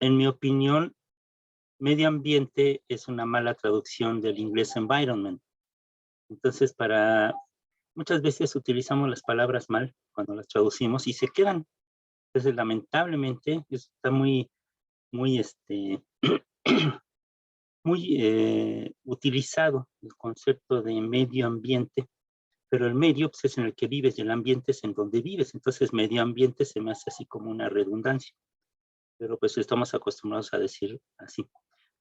en mi opinión, medio ambiente es una mala traducción del inglés environment. Entonces, muchas veces utilizamos las palabras mal cuando las traducimos y se quedan. Entonces, lamentablemente, está muy, muy utilizado el concepto de medio ambiente, pero el medio pues, es en el que vives y el ambiente es en donde vives. Entonces, medio ambiente se me hace así como una redundancia, pero pues estamos acostumbrados a decir así.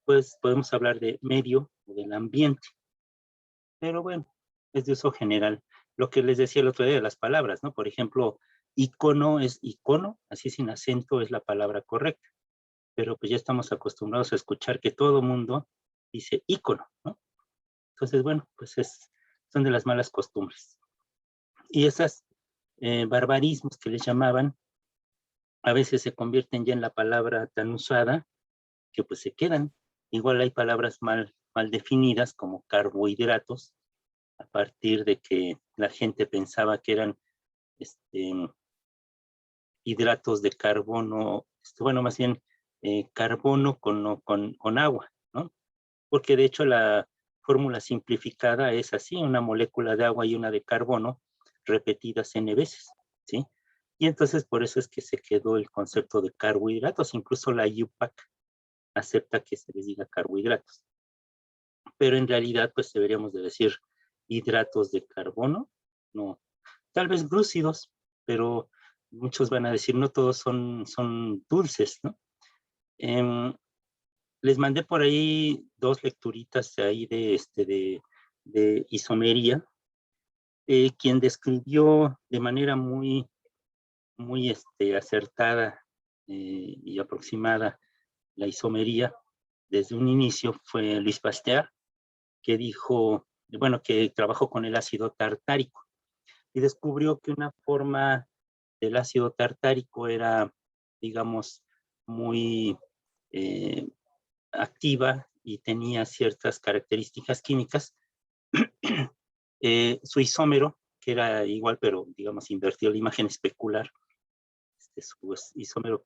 Pues podemos hablar de medio o del ambiente, pero bueno, es de uso general. Lo que les decía el otro día de las palabras, ¿no? Por ejemplo, icono es icono, así sin acento es la palabra correcta, pero pues ya estamos acostumbrados a escuchar que todo mundo dice icono, ¿no? Entonces, bueno, pues son de las malas costumbres. Y esas barbarismos que les llamaban, a veces se convierten ya en la palabra tan usada que pues se quedan. Igual hay palabras mal definidas como carbohidratos, a partir de que la gente pensaba que eran hidratos de carbono, bueno, más bien carbono con agua, ¿no? Porque de hecho la fórmula simplificada es así, una molécula de agua y una de carbono repetidas n veces, ¿sí? Y entonces por eso es que se quedó el concepto de carbohidratos, incluso la UPAC acepta que se les diga carbohidratos. Pero en realidad pues deberíamos de decir hidratos de carbono, no, tal vez glúcidos, pero muchos van a decir no todos son dulces, ¿no? Les mandé por ahí 2 lecturitas ahí de isomería, quien describió de manera muy acertada y aproximada la isomería desde un inicio fue Luis Pasteur, que dijo, bueno, que trabajó con el ácido tartárico y descubrió que una forma del ácido tartárico era, digamos, muy activa y tenía ciertas características químicas. Su isómero, que era igual, pero digamos invertió la imagen especular, su isómero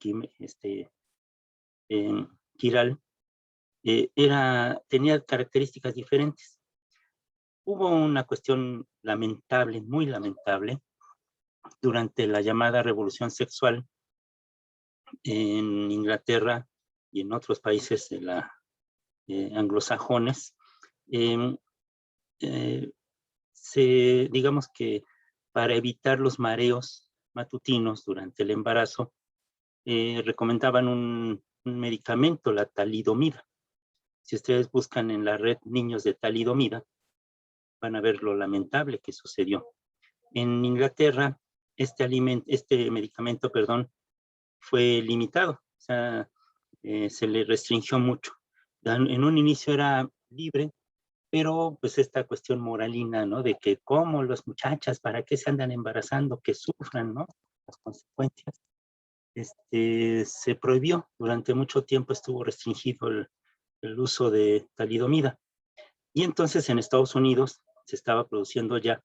quiral, tenía características diferentes. Hubo una cuestión lamentable, muy lamentable, durante la llamada revolución sexual en Inglaterra y en otros países de anglosajones. Digamos que para evitar los mareos matutinos durante el embarazo, recomendaban un medicamento, la talidomida. Si ustedes buscan en la red niños de talidomida, van a ver lo lamentable que sucedió. En Inglaterra, este medicamento, fue limitado, o sea, se le restringió mucho. En un inicio era libre, pero pues esta cuestión moralina, ¿no? De que cómo las muchachas, ¿para qué se andan embarazando? Que sufran, ¿no? Las consecuencias. Se prohibió. Durante mucho tiempo estuvo restringido el uso de talidomida. Y entonces en Estados Unidos se estaba produciendo ya.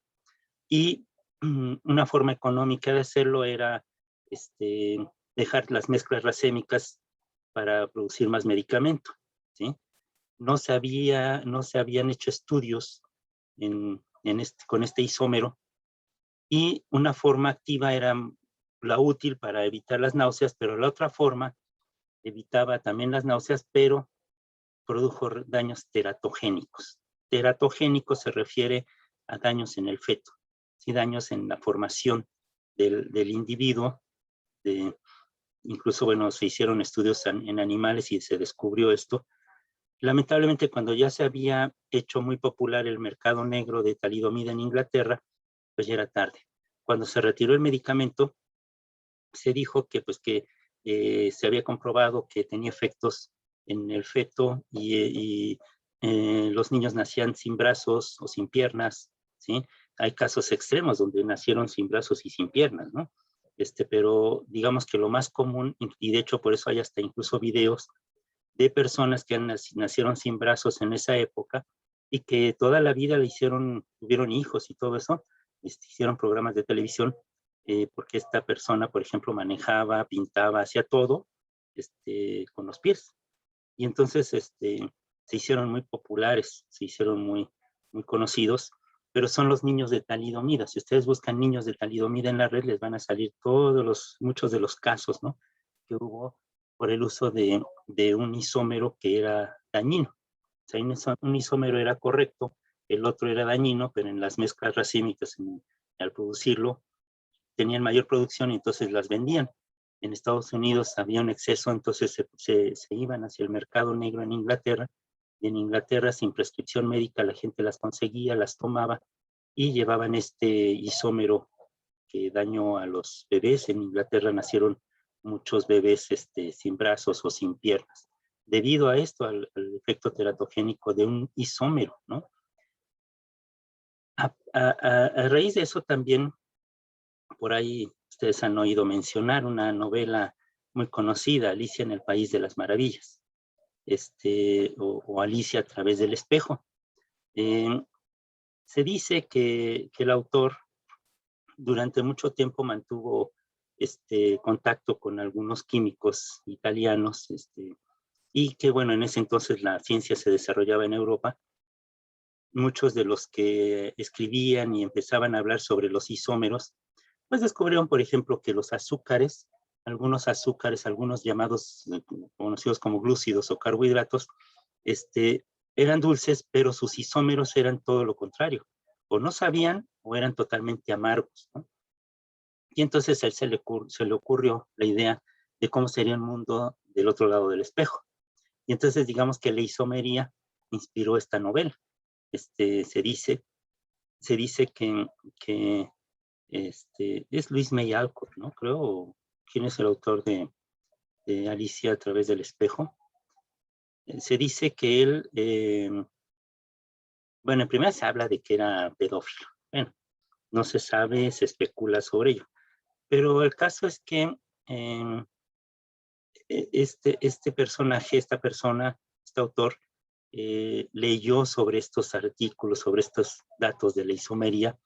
Y una forma económica de hacerlo era dejar las mezclas racémicas para producir más medicamento, ¿sí? No se habían hecho estudios con este isómero y una forma activa era la útil para evitar las náuseas, pero la otra forma evitaba también las náuseas, pero produjo daños teratogénicos. Teratogénico se refiere a daños en el feto, ¿sí? Daños en la formación del individuo. Incluso, bueno, se hicieron estudios en animales y se descubrió esto. Lamentablemente, cuando ya se había hecho muy popular el mercado negro de talidomida en Inglaterra, pues ya era tarde. Cuando se retiró el medicamento, se dijo que, pues, que se había comprobado que tenía efectos en el feto y los niños nacían sin brazos o sin piernas, ¿sí? Hay casos extremos donde nacieron sin brazos y sin piernas, ¿no? Pero digamos que lo más común, y de hecho por eso hay hasta incluso videos de personas que nacieron sin brazos en esa época y que toda la vida tuvieron hijos y todo eso, hicieron programas de televisión, porque esta persona, por ejemplo, manejaba, pintaba, hacía todo, con los pies. Y entonces se hicieron muy populares, se hicieron muy conocidos, pero son los niños de talidomida. Si ustedes buscan niños de talidomida en la red, les van a salir muchos de los casos, ¿no?, que hubo por el uso de un isómero que era dañino. O sea, un isómero era correcto, el otro era dañino, pero en las mezclas racímicas, al producirlo, tenían mayor producción y entonces las vendían. En Estados Unidos había un exceso, entonces se iban hacia el mercado negro en Inglaterra, y en Inglaterra sin prescripción médica la gente las conseguía, las tomaba y llevaban este isómero que dañó a los bebés. En Inglaterra nacieron muchos bebés sin brazos o sin piernas, debido a esto, al efecto teratogénico de un isómero, ¿no? A raíz de eso también, por ahí ustedes han oído mencionar una novela muy conocida, Alicia en el País de las Maravillas, o Alicia a través del espejo. Se dice que el autor durante mucho tiempo mantuvo contacto con algunos químicos italianos, y que, bueno, en ese entonces la ciencia se desarrollaba en Europa. Muchos de los que escribían y empezaban a hablar sobre los isómeros, pues descubrieron, por ejemplo, que los azúcares, algunos llamados, conocidos como glúcidos o carbohidratos, eran dulces, pero sus isómeros eran todo lo contrario. O no sabían o eran totalmente amargos, ¿no? Y entonces a él se le ocurrió la idea de cómo sería un mundo del otro lado del espejo. Y entonces digamos que la isomería inspiró esta novela. Se dice que es Luis May Alcott, ¿no? Creo, ¿quién es el autor de Alicia a través del espejo? Se dice que él, bueno, en primera se habla de que era pedófilo. Bueno, no se sabe, se especula sobre ello. Pero el caso es que esta persona, este autor, leyó sobre estos artículos, sobre estos datos de la isomería,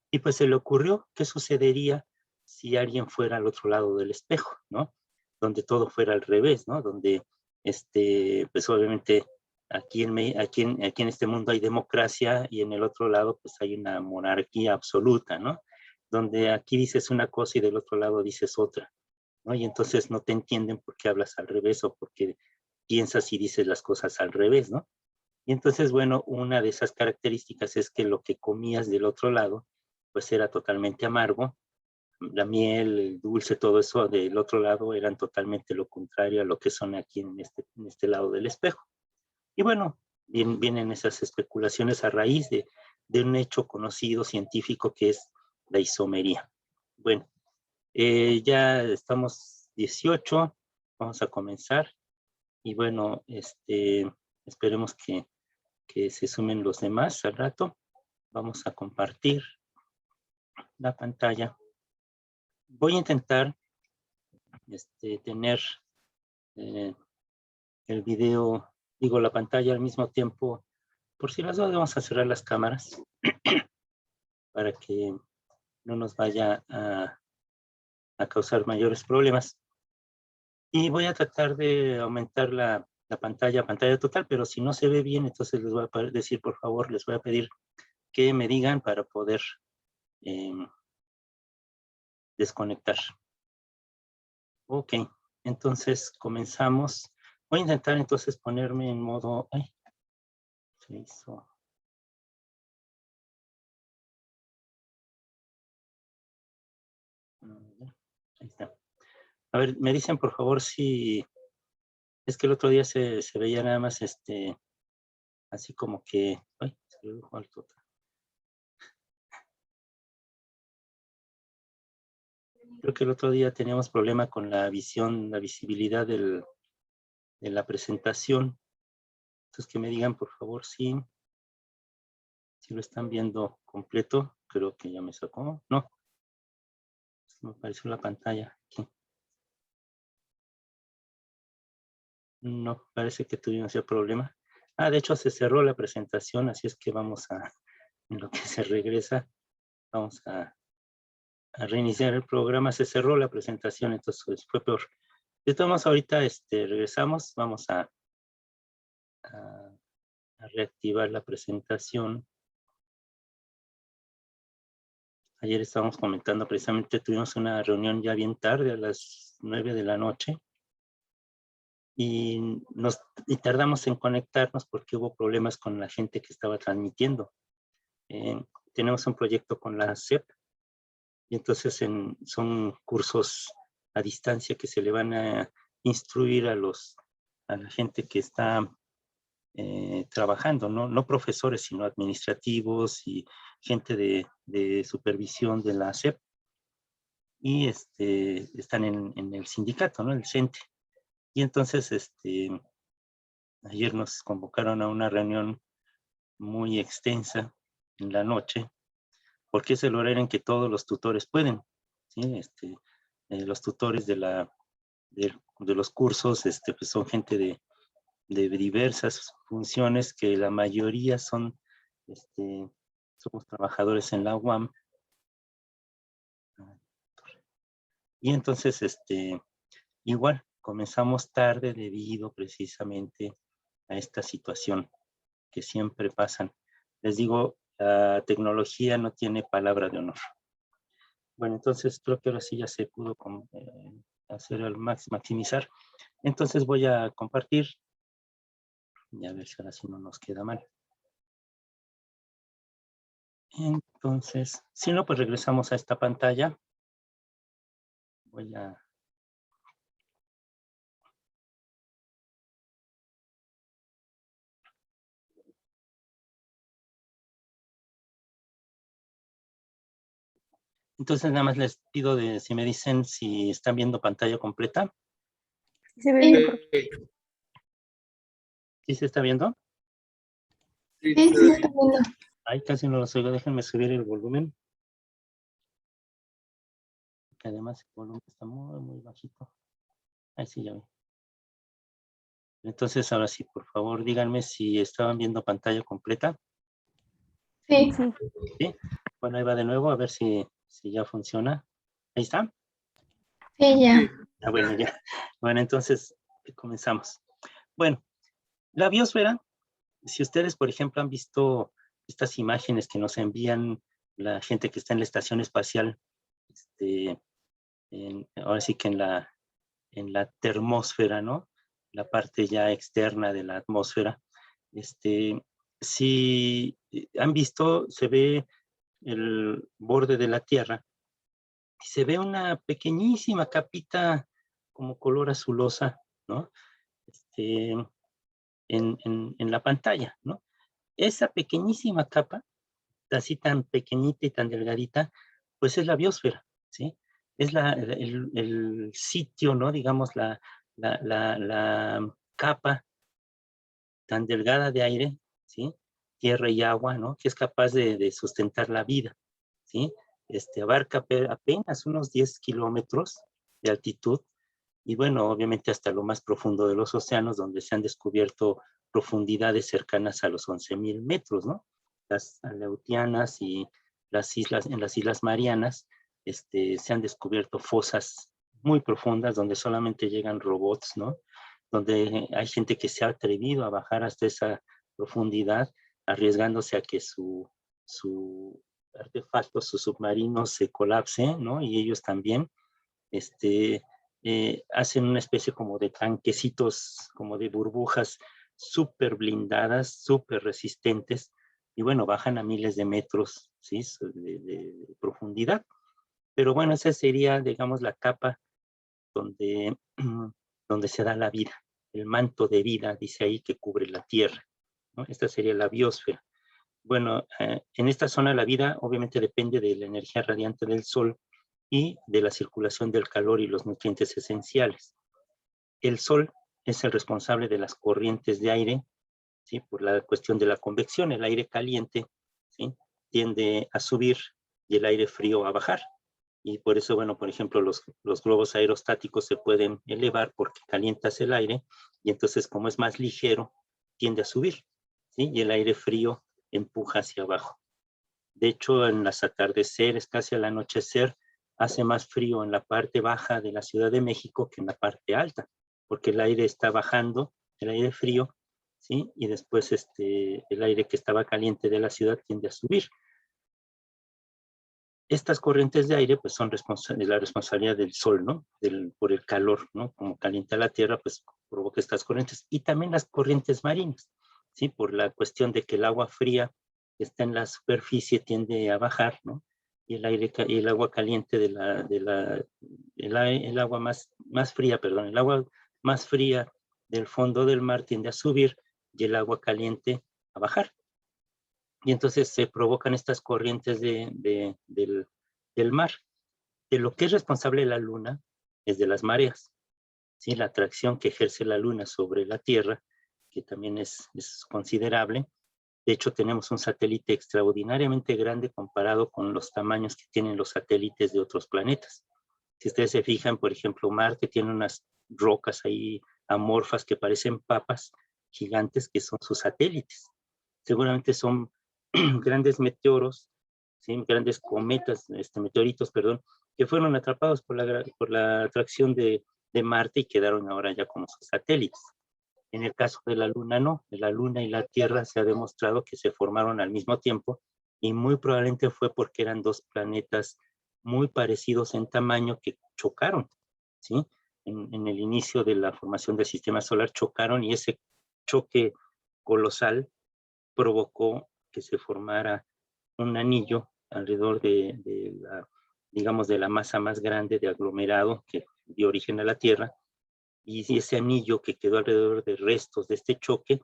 y pues se le ocurrió qué sucedería si alguien fuera al otro lado del espejo, ¿no? Donde todo fuera al revés, ¿no? Donde, pues obviamente aquí en este mundo hay democracia y en el otro lado pues hay una monarquía absoluta, ¿no? Donde aquí dices una cosa y del otro lado dices otra, ¿no? Y entonces no te entienden por qué hablas al revés o por qué piensas y dices las cosas al revés, ¿no? Y entonces, bueno, una de esas características es que lo que comías del otro lado, pues era totalmente amargo. La miel, el dulce, todo eso del otro lado eran totalmente lo contrario a lo que son aquí en este lado del espejo. Y bueno, vienen esas especulaciones a raíz de un hecho conocido científico que es la isomería. Bueno, ya estamos 18, vamos a comenzar. Y bueno, esperemos que se sumen los demás al rato. Vamos a compartir la pantalla. Voy a intentar tener eh, el video, digo, la pantalla al mismo tiempo. Por si las dos, vamos a cerrar las cámaras para que no nos vaya a causar mayores problemas. Y voy a tratar de aumentar la pantalla total, pero si no se ve bien, entonces les voy a decir, por favor, les voy a pedir que me digan para poder desconectar. Ok, entonces comenzamos. Voy a intentar entonces ponerme en modo... Ay, se hizo... Ahí está. A ver, me dicen por favor si... Es que el otro día se veía nada más así como que... Ay, se lo dejó al total. Creo que el otro día teníamos problema con la visión, la visibilidad de la presentación. Entonces que me digan por favor si lo están viendo completo. Creo que ya me sacó. No. Me apareció la pantalla aquí. No, parece que tuvimos ese problema. De hecho se cerró la presentación, así es que vamos en lo que se regresa, vamos a reiniciar el programa. Se cerró la presentación, entonces fue peor. De todos modos, ahorita regresamos, vamos a reactivar la presentación. Ayer estábamos comentando, precisamente tuvimos una reunión ya bien tarde, a las 9 de la noche, y tardamos en conectarnos porque hubo problemas con la gente que estaba transmitiendo. Tenemos un proyecto con la SEP, y entonces son cursos a distancia que se le van a instruir a la gente que está trabajando, ¿no? Profesores, sino administrativos y gente de supervisión de la SEP, y están en el sindicato, ¿no? El CENTE. Y entonces, ayer nos convocaron a una reunión muy extensa en la noche, porque es el horario en que todos los tutores pueden, ¿sí? Los tutores de los cursos, pues son gente de diversas funciones, que la mayoría somos trabajadores en la UAM. Y entonces, igual, comenzamos tarde debido precisamente a esta situación que siempre pasan. Les digo, la tecnología no tiene palabra de honor. Bueno, entonces creo que ahora sí ya se pudo hacer al maximizar. Entonces voy a compartir y a ver si ahora sí no nos queda mal. Entonces, si no, pues regresamos a esta pantalla. Voy a... Entonces nada más les pido si me dicen si están viendo pantalla completa. Se ve bien. ¿Sí se está viendo? Sí, se está viendo. Ay, casi no los oigo. Déjenme subir el volumen. Que además el volumen está muy, muy bajito. Ahí sí, ya vi. Entonces, ahora sí, por favor, díganme si estaban viendo pantalla completa. Sí. ¿Sí? Bueno, ahí va de nuevo, a ver si ya funciona. ¿Ahí está? Sí, ya. Ah, bueno, ya. Bueno, entonces, comenzamos. Bueno, la biosfera, si ustedes, por ejemplo, han visto estas imágenes que nos envían la gente que está en la estación espacial, ahora sí que en la termósfera, ¿no? La parte ya externa de la atmósfera. Si han visto, se ve el borde de la Tierra y se ve una pequeñísima capita como color azulosa, ¿no? En la pantalla, ¿no? Esa pequeñísima capa, así tan pequeñita y tan delgadita, pues es la biosfera, ¿sí? Es el sitio, ¿no? Digamos, la capa tan delgada de aire, ¿sí? Tierra y agua, ¿no? Que es capaz de sustentar la vida, ¿sí? Abarca apenas unos 10 kilómetros de altitud, y bueno, obviamente hasta lo más profundo de los océanos, donde se han descubierto profundidades cercanas a los 11,000 metros, ¿no? Las Aleutianas y en las Islas Marianas, se han descubierto fosas muy profundas donde solamente llegan robots, ¿no? Donde hay gente que se ha atrevido a bajar hasta esa profundidad, arriesgándose a que su artefacto, su submarino se colapse, ¿no? Y ellos también, hacen una especie como de tanquecitos, como de burbujas súper blindadas, súper resistentes, y bueno, bajan a miles de metros, ¿sí? de profundidad. Pero bueno, esa sería, digamos, la capa donde, donde se da la vida, el manto de vida, dice ahí, que cubre la Tierra, ¿no? Esta sería la biosfera. Bueno, en esta zona la vida obviamente depende de la energía radiante del Sol y de la circulación del calor y los nutrientes esenciales. El Sol es el responsable de las corrientes de aire, ¿sí? Por la cuestión de la convección. El aire caliente, ¿sí? Tiende a subir y el aire frío a bajar. Y por eso, bueno, por ejemplo, los globos aerostáticos se pueden elevar porque calientas el aire, y entonces, como es más ligero, tiende a subir, ¿sí? Y el aire frío empuja hacia abajo. De hecho, en los atardeceres, casi al anochecer, hace más frío en la parte baja de la Ciudad de México que en la parte alta, porque el aire está bajando, el aire frío, ¿sí? Y después el aire que estaba caliente de la ciudad tiende a subir. Estas corrientes de aire pues son la responsabilidad del sol, ¿no? Por el calor, ¿no? Como calienta la tierra, pues provoca estas corrientes. Y también las corrientes marinas, ¿sí? Por la cuestión de que el agua fría que está en la superficie tiende a bajar, ¿no? Y el agua caliente el agua más fría, perdón, el agua más fría del fondo del mar tiende a subir y el agua caliente a bajar. Y entonces se provocan estas corrientes del mar. De lo que es responsable la luna es de las mareas, ¿sí? La atracción que ejerce la luna sobre la Tierra, que también es considerable. De hecho, tenemos un satélite extraordinariamente grande comparado con los tamaños que tienen los satélites de otros planetas. Si ustedes se fijan, por ejemplo, Marte tiene unas rocas ahí amorfas que parecen papas gigantes que son sus satélites. Seguramente son grandes meteoros, ¿sí? Grandes cometas, meteoritos, perdón, que fueron atrapados por la atracción de Marte y quedaron ahora ya como sus satélites. En el caso de la Luna, no. La Luna y la Tierra se ha demostrado que se formaron al mismo tiempo y muy probablemente fue porque eran dos planetas muy parecidos en tamaño que chocaron, ¿sí? En el inicio de la formación del sistema solar chocaron y ese choque colosal provocó que se formara un anillo alrededor digamos, de la masa más grande de aglomerado que dio origen a la Tierra, y ese anillo que quedó alrededor de restos de este choque,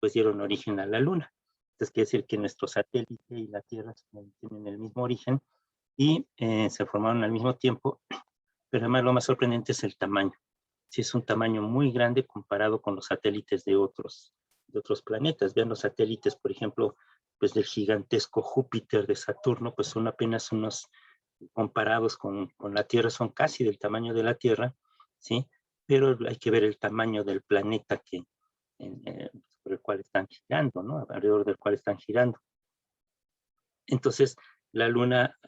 pues dieron origen a la Luna. Entonces quiere decir que nuestro satélite y la Tierra tienen el mismo origen y se formaron al mismo tiempo, pero además lo más sorprendente es el tamaño. Sí, es un tamaño muy grande comparado con los satélites de otros planetas. Vean los satélites, por ejemplo, pues del gigantesco Júpiter de Saturno, pues son apenas unos, comparados con la Tierra, son casi del tamaño de la Tierra, ¿sí? Pero hay que ver el tamaño del planeta sobre el cual están girando, ¿no? Alrededor del cual están girando. Entonces, la Luna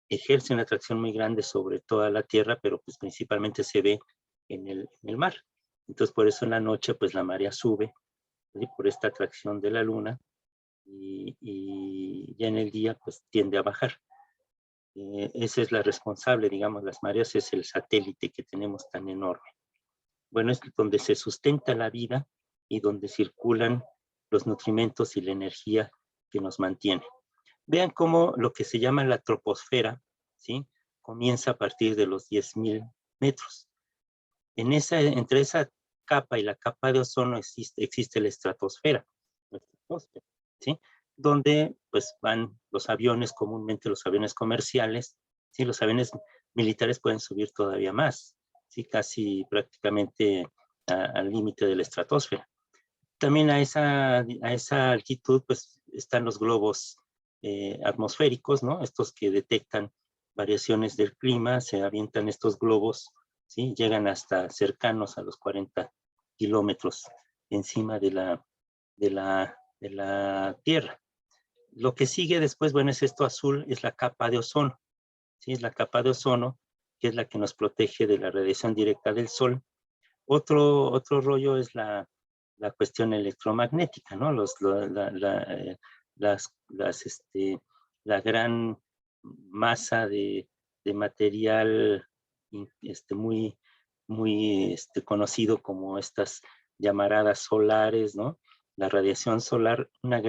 ejerce una atracción muy grande sobre toda la Tierra, pero pues principalmente se ve en el mar. Entonces, por eso en la noche, pues la marea sube, ¿sí? Por esta atracción de la Luna, y ya en el día, pues tiende a bajar. Esa es la responsable, digamos, las mareas es el satélite que tenemos tan enorme. Bueno, es donde se sustenta la vida y donde circulan los nutrimentos y la energía que nos mantiene. Vean cómo lo que se llama la troposfera, ¿sí? Comienza a partir de los 10.000 metros. Entre esa capa y la capa de ozono existe la estratosfera, ¿sí? Donde pues van los aviones, comúnmente los aviones comerciales, ¿sí? Los aviones militares pueden subir todavía más, ¿sí? Casi prácticamente al límite de la estratosfera. También a esa altitud pues están los globos atmosféricos, ¿no? Estos que detectan variaciones del clima, se avientan estos globos, ¿sí? Llegan hasta cercanos a los 40 kilómetros encima de la Tierra. Lo que sigue después, bueno, es esto azul, es la capa de ozono, ¿sí? Es la capa de ozono, que es la que nos protege de la radiación directa del Sol. Otro rollo es la cuestión electromagnética, ¿no? La gran masa de material muy, muy conocido como estas llamaradas solares, ¿no? La radiación solar, una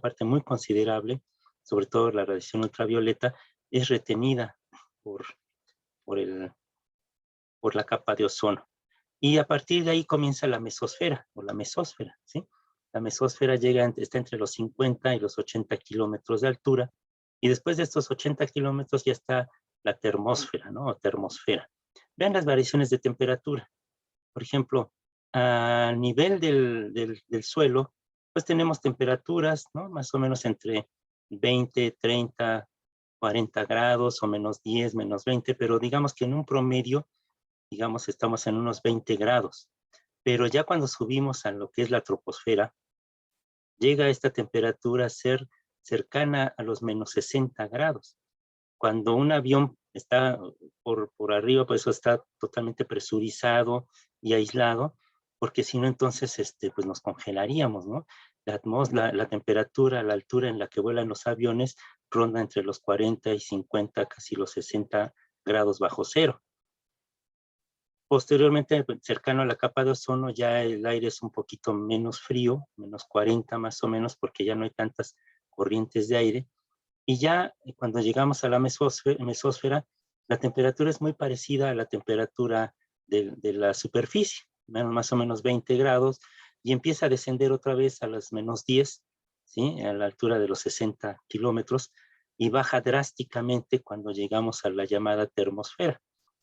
parte muy considerable, sobre todo la radiación ultravioleta, es retenida por la capa de ozono. Y a partir de ahí comienza la mesosfera, o la mesósfera, ¿sí? La mesósfera está entre los 50 y los 80 kilómetros de altura, y después de estos 80 kilómetros ya está la termósfera, ¿no? O termosfera. Vean las variaciones de temperatura. Por ejemplo, a nivel del suelo, pues tenemos temperaturas, ¿no? Más o menos entre 20, 30, 40 grados, o menos 10, menos 20, pero digamos que en un promedio, digamos, estamos en unos 20 grados. Pero ya cuando subimos a lo que es la troposfera, llega esta temperatura a ser cercana a los menos 60 grados. Cuando un avión está por arriba, por eso está totalmente presurizado y aislado, porque si no, entonces pues nos congelaríamos, ¿no? La temperatura, la altura en la que vuelan los aviones ronda entre los 40 y 50, casi los 60 grados bajo cero. Posteriormente, cercano a la capa de ozono, ya el aire es un poquito menos frío, menos 40 más o menos, porque ya no hay tantas corrientes de aire. Y ya cuando llegamos a la mesósfera, la temperatura es muy parecida a la temperatura de la superficie, más o menos 20 grados, y empieza a descender otra vez a las menos 10, ¿sí? A la altura de los 60 kilómetros, y baja drásticamente cuando llegamos a la llamada termosfera.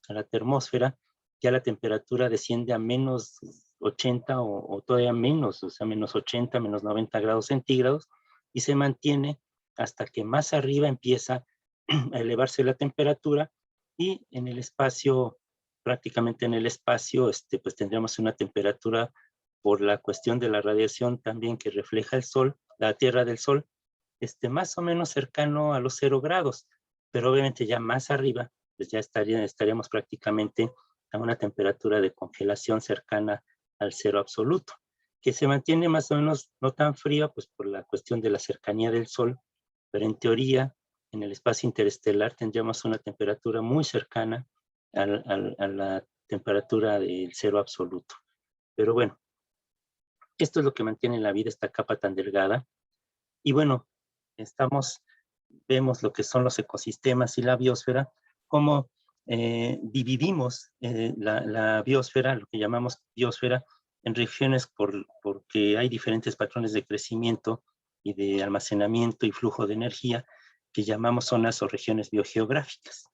A la termósfera ya la temperatura desciende a menos 80 o todavía menos, o sea, menos 80, menos 90 grados centígrados, y se mantiene hasta que más arriba empieza a elevarse la temperatura, y en el espacio, prácticamente en el espacio, pues tendríamos una temperatura por la cuestión de la radiación también que refleja el Sol, la Tierra del Sol, más o menos cercano a los 0 grados, pero obviamente ya más arriba, pues ya estaríamos prácticamente a una temperatura de congelación cercana al cero absoluto, que se mantiene más o menos no tan fría, pues por la cuestión de la cercanía del Sol, pero en teoría, en el espacio interestelar tendríamos una temperatura muy cercana a la temperatura del cero absoluto. Pero bueno, esto es lo que mantiene en la vida esta capa tan delgada. Y bueno, vemos lo que son los ecosistemas y la biosfera, cómo dividimos la biosfera, lo que llamamos biosfera, en regiones porque hay diferentes patrones de crecimiento y de almacenamiento y flujo de energía que llamamos zonas o regiones biogeográficas.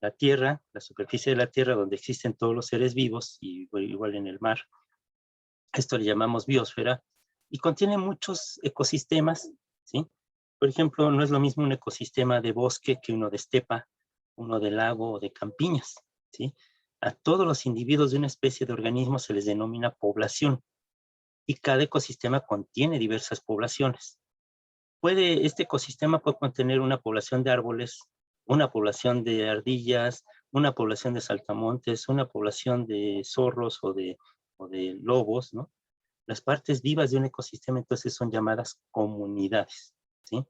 La Tierra, la superficie de la Tierra, donde existen todos los seres vivos, y igual en el mar, esto le llamamos biosfera, y contiene muchos ecosistemas, ¿sí? Por ejemplo, no es lo mismo un ecosistema de bosque que uno de estepa, uno de lago o de campiñas, ¿sí? A todos los individuos de una especie de organismo se les denomina población, y cada ecosistema contiene diversas poblaciones. Este ecosistema puede contener una población de árboles, una población de ardillas, una población de saltamontes, una población de zorros o de lobos, ¿no? Las partes vivas de un ecosistema entonces son llamadas comunidades, ¿sí?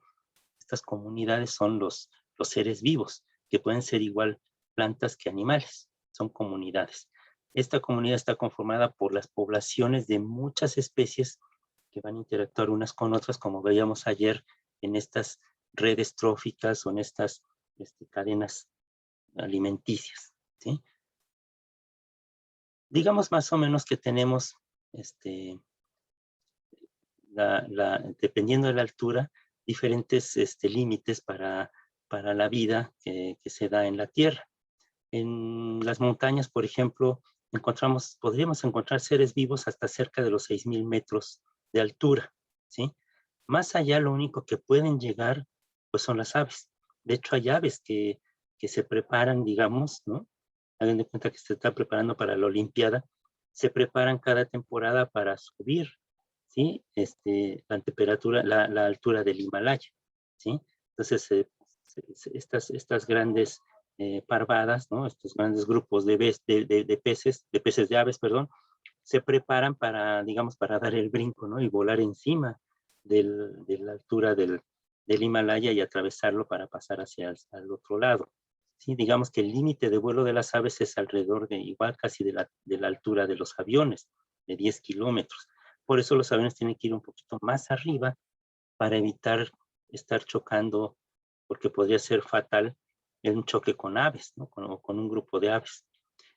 Estas comunidades son los seres vivos, que pueden ser igual plantas que animales, son comunidades. Esta comunidad está conformada por las poblaciones de muchas especies que van a interactuar unas con otras, como veíamos ayer en estas redes tróficas o en estas cadenas alimenticias, ¿sí? Digamos más o menos que tenemos, dependiendo de la altura, diferentes límites para la vida que se da en la Tierra. En las montañas, por ejemplo, podríamos encontrar seres vivos hasta cerca de los 6,000 metros de altura, ¿sí? Más allá, lo único que pueden llegar, pues son las aves. De hecho, hay aves que se preparan, digamos, ¿no? Hagan de cuenta que se está preparando para la Olimpiada, se preparan cada temporada para subir, ¿sí? La temperatura, la altura del Himalaya, ¿sí? Entonces, estas grandes parvadas, ¿no? Estos grandes grupos de peces de aves, perdón, se preparan para, digamos, para dar el brinco, ¿no? Y volar encima de la altura del Himalaya y atravesarlo para pasar hacia el otro lado. Sí, digamos que el límite de vuelo de las aves es alrededor de igual casi de la altura de los aviones, de 10 kilómetros. Por eso los aviones tienen que ir un poquito más arriba para evitar estar chocando, porque podría ser fatal en un choque con aves, ¿no? Con un grupo de aves.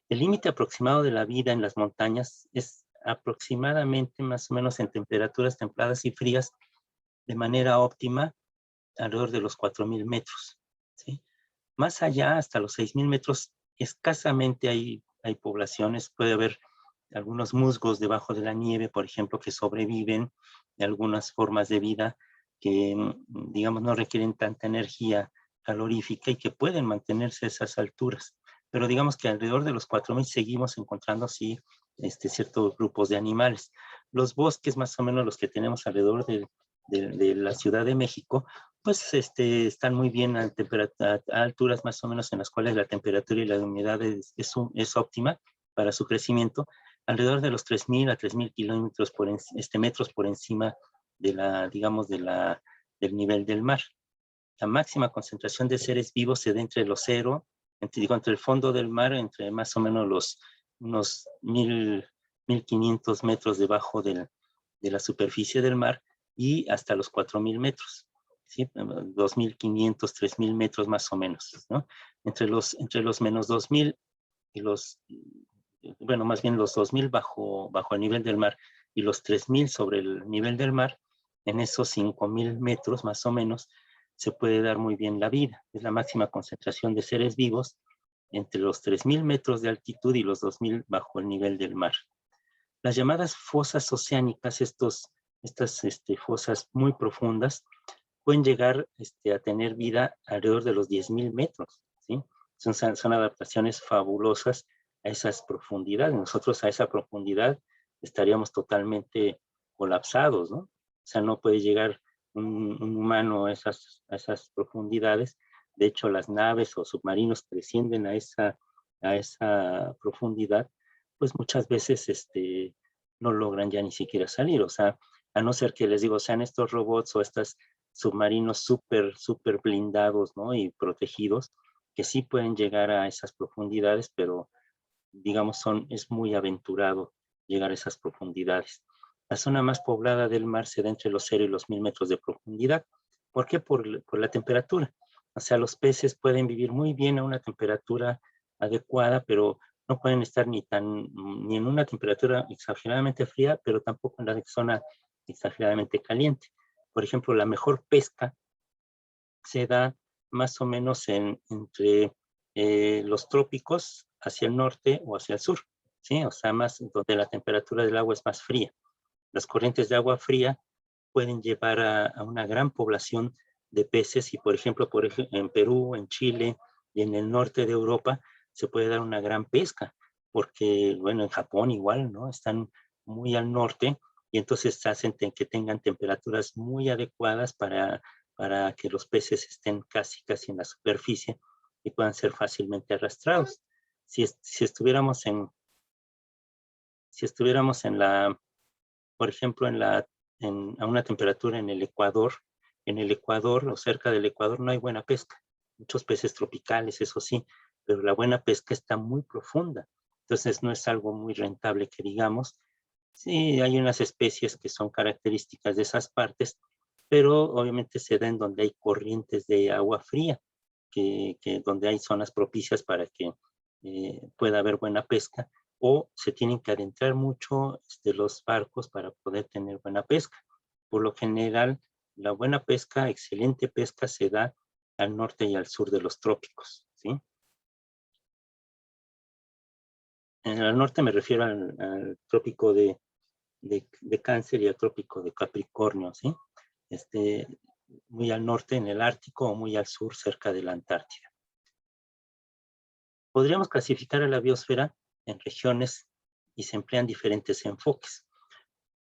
El límite aproximado de la vida en las montañas es aproximadamente más o menos en temperaturas templadas y frías de manera óptima alrededor de los 4,000 metros, ¿sí? Más allá, hasta los 6,000 metros, escasamente hay poblaciones. Puede haber algunos musgos debajo de la nieve, por ejemplo, que sobreviven de algunas formas de vida que, digamos, no requieren tanta energía calorífica y que pueden mantenerse a esas alturas. Pero digamos que alrededor de los 4,000 seguimos encontrando, sí, ciertos grupos de animales. Los bosques, más o menos los que tenemos alrededor de la Ciudad de México, Pues están muy bien a alturas más o menos en las cuales la temperatura y la humedad es óptima para su crecimiento, alrededor de los 3.000 a 3.000 kilómetros metros por encima de digamos, del nivel del mar. La máxima concentración de seres vivos se da entre los cero, entre el fondo del mar, entre más o menos unos 1.500 metros debajo de la superficie del mar y hasta los 4.000 metros. ¿Sí? 2.500, 3.000 metros más o menos, ¿no? Entre los menos 2.000 y bueno, más bien los 2.000 bajo el nivel del mar y los 3.000 sobre el nivel del mar, en esos 5.000 metros más o menos, se puede dar muy bien la vida. Es la máxima concentración de seres vivos entre los 3.000 metros de altitud y los 2.000 bajo el nivel del mar. Las llamadas fosas oceánicas, estas fosas muy profundas, pueden llegar a tener vida alrededor de los 10.000 metros, ¿sí? Son adaptaciones fabulosas a esas profundidades. Nosotros a esa profundidad estaríamos totalmente colapsados, ¿no? O sea, no puede llegar un humano a esas profundidades. De hecho, las naves o submarinos que descienden a esa profundidad, pues muchas veces no logran ya ni siquiera salir. O sea, a no ser que les digo, sean estos robots o estas submarinos súper blindados, ¿no? Y protegidos, que sí pueden llegar a esas profundidades, pero digamos es muy aventurado llegar a esas profundidades. La zona más poblada del mar se da entre los 0 y los 1.000 metros de profundidad. ¿Por qué? Por la temperatura. O sea, los peces pueden vivir muy bien a una temperatura adecuada, pero no pueden estar ni en una temperatura exageradamente fría, pero tampoco en la zona exageradamente caliente. Por ejemplo, la mejor pesca se da más o menos entre los trópicos hacia el norte o hacia el sur, ¿sí? O sea, más donde la temperatura del agua es más fría. Las corrientes de agua fría pueden llevar a una gran población de peces y, por ejemplo, en Perú, en Chile y en el norte de Europa se puede dar una gran pesca, porque, bueno, en Japón igual, ¿no? Están muy al norte y entonces hacen que tengan temperaturas muy adecuadas para que los peces estén casi en la superficie y puedan ser fácilmente arrastrados. Si estuviéramos por ejemplo, a una temperatura en el Ecuador o cerca del Ecuador no hay buena pesca. Muchos peces tropicales, eso sí, pero la buena pesca está muy profunda. Entonces no es algo muy rentable que digamos. Sí, hay unas especies que son características de esas partes, pero obviamente se da en donde hay corrientes de agua fría, donde hay zonas propicias para que pueda haber buena pesca, o se tienen que adentrar mucho los barcos para poder tener buena pesca. Por lo general, la buena pesca, excelente pesca, se da al norte y al sur de los trópicos, ¿sí? Al norte me refiero al trópico de Cáncer y al trópico de Capricornio, ¿sí? Muy al norte en el Ártico o muy al sur cerca de la Antártida. Podríamos clasificar a la biosfera en regiones y se emplean diferentes enfoques.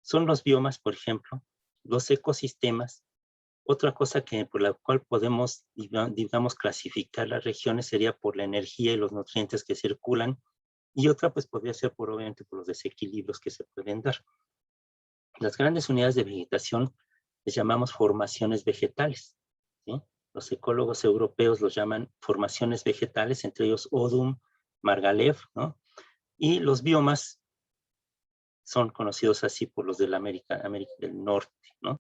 Son los biomas, por ejemplo, los ecosistemas. Otra cosa por la cual podemos, digamos, clasificar las regiones sería por la energía y los nutrientes que circulan, y otra pues podría ser obviamente por los desequilibrios que se pueden dar. Las grandes unidades de vegetación les llamamos formaciones vegetales, ¿sí? Los ecólogos europeos los llaman formaciones vegetales, entre ellos Odum, Margalef, ¿no? Y los biomas son conocidos así por los de la América del Norte, ¿no?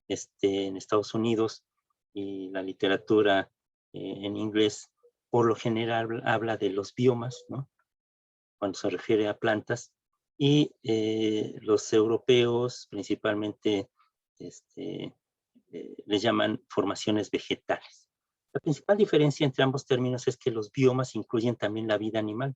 En Estados Unidos, y la literatura en inglés por lo general habla de los biomas, ¿no? Cuando se refiere a plantas, y los europeos principalmente les llaman formaciones vegetales. La principal diferencia entre ambos términos es que los biomas incluyen también la vida animal,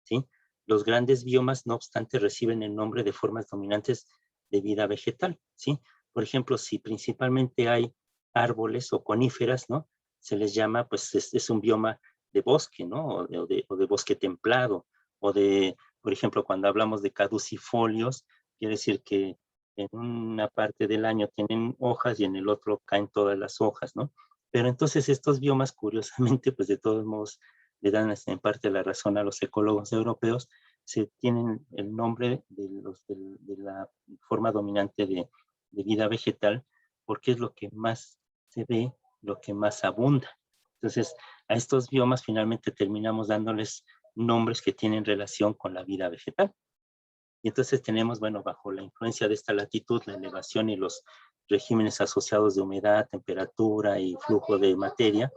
¿sí? Los grandes biomas, no obstante, reciben el nombre de formas dominantes de vida vegetal, ¿sí? Por ejemplo, si principalmente hay árboles o coníferas, ¿no? Se les llama, pues es un bioma de bosque, ¿no? O de bosque templado, por ejemplo, cuando hablamos de caducifolios, quiere decir que en una parte del año tienen hojas y en el otro caen todas las hojas, ¿no? Pero entonces estos biomas, curiosamente, pues de todos modos le dan en parte la razón a los ecólogos europeos, se tienen el nombre de la forma dominante de vida vegetal, porque es lo que más se ve, lo que más abunda. Entonces, a estos biomas finalmente terminamos dándoles nombres que tienen relación con la vida vegetal. Y entonces tenemos, bueno, bajo la influencia de esta latitud, la elevación y los regímenes asociados de humedad, temperatura y flujo de materia,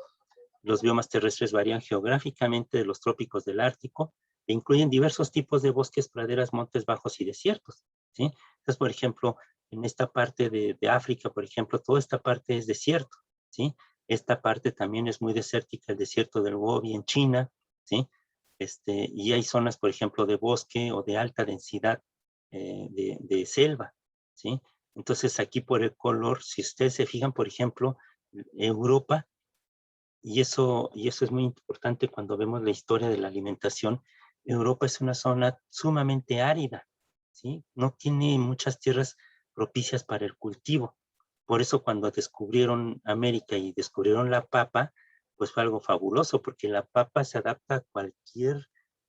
los biomas terrestres varían geográficamente de los trópicos del Ártico e incluyen diversos tipos de bosques, praderas, montes bajos y desiertos, ¿sí? Entonces, por ejemplo, en esta parte de África, por ejemplo, toda esta parte es desierto, ¿sí? Esta parte también es muy desértica, el desierto del Gobi en China, ¿sí? Y hay zonas, por ejemplo, de bosque o de alta densidad de selva, ¿sí? Entonces, aquí por el color, si ustedes se fijan, por ejemplo, Europa, y eso es muy importante cuando vemos la historia de la alimentación, Europa es una zona sumamente árida, ¿sí? No tiene muchas tierras propicias para el cultivo. Por eso cuando descubrieron América y descubrieron la papa, pues fue algo fabuloso, porque la papa se adapta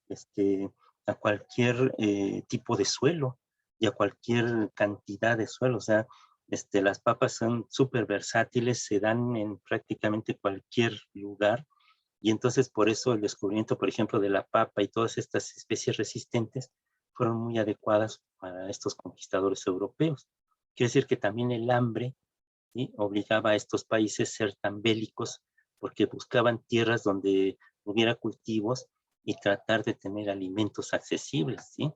este, a cualquier tipo de suelo y a cualquier cantidad de suelo. O sea, las papas son súper versátiles, se dan en prácticamente cualquier lugar. Y entonces por eso el descubrimiento, por ejemplo, de la papa y todas estas especies resistentes fueron muy adecuadas para estos conquistadores europeos. Quiere decir que también el hambre, ¿sí?, obligaba a estos países a ser tan bélicos porque buscaban tierras donde hubiera cultivos y tratar de tener alimentos accesibles, ¿sí?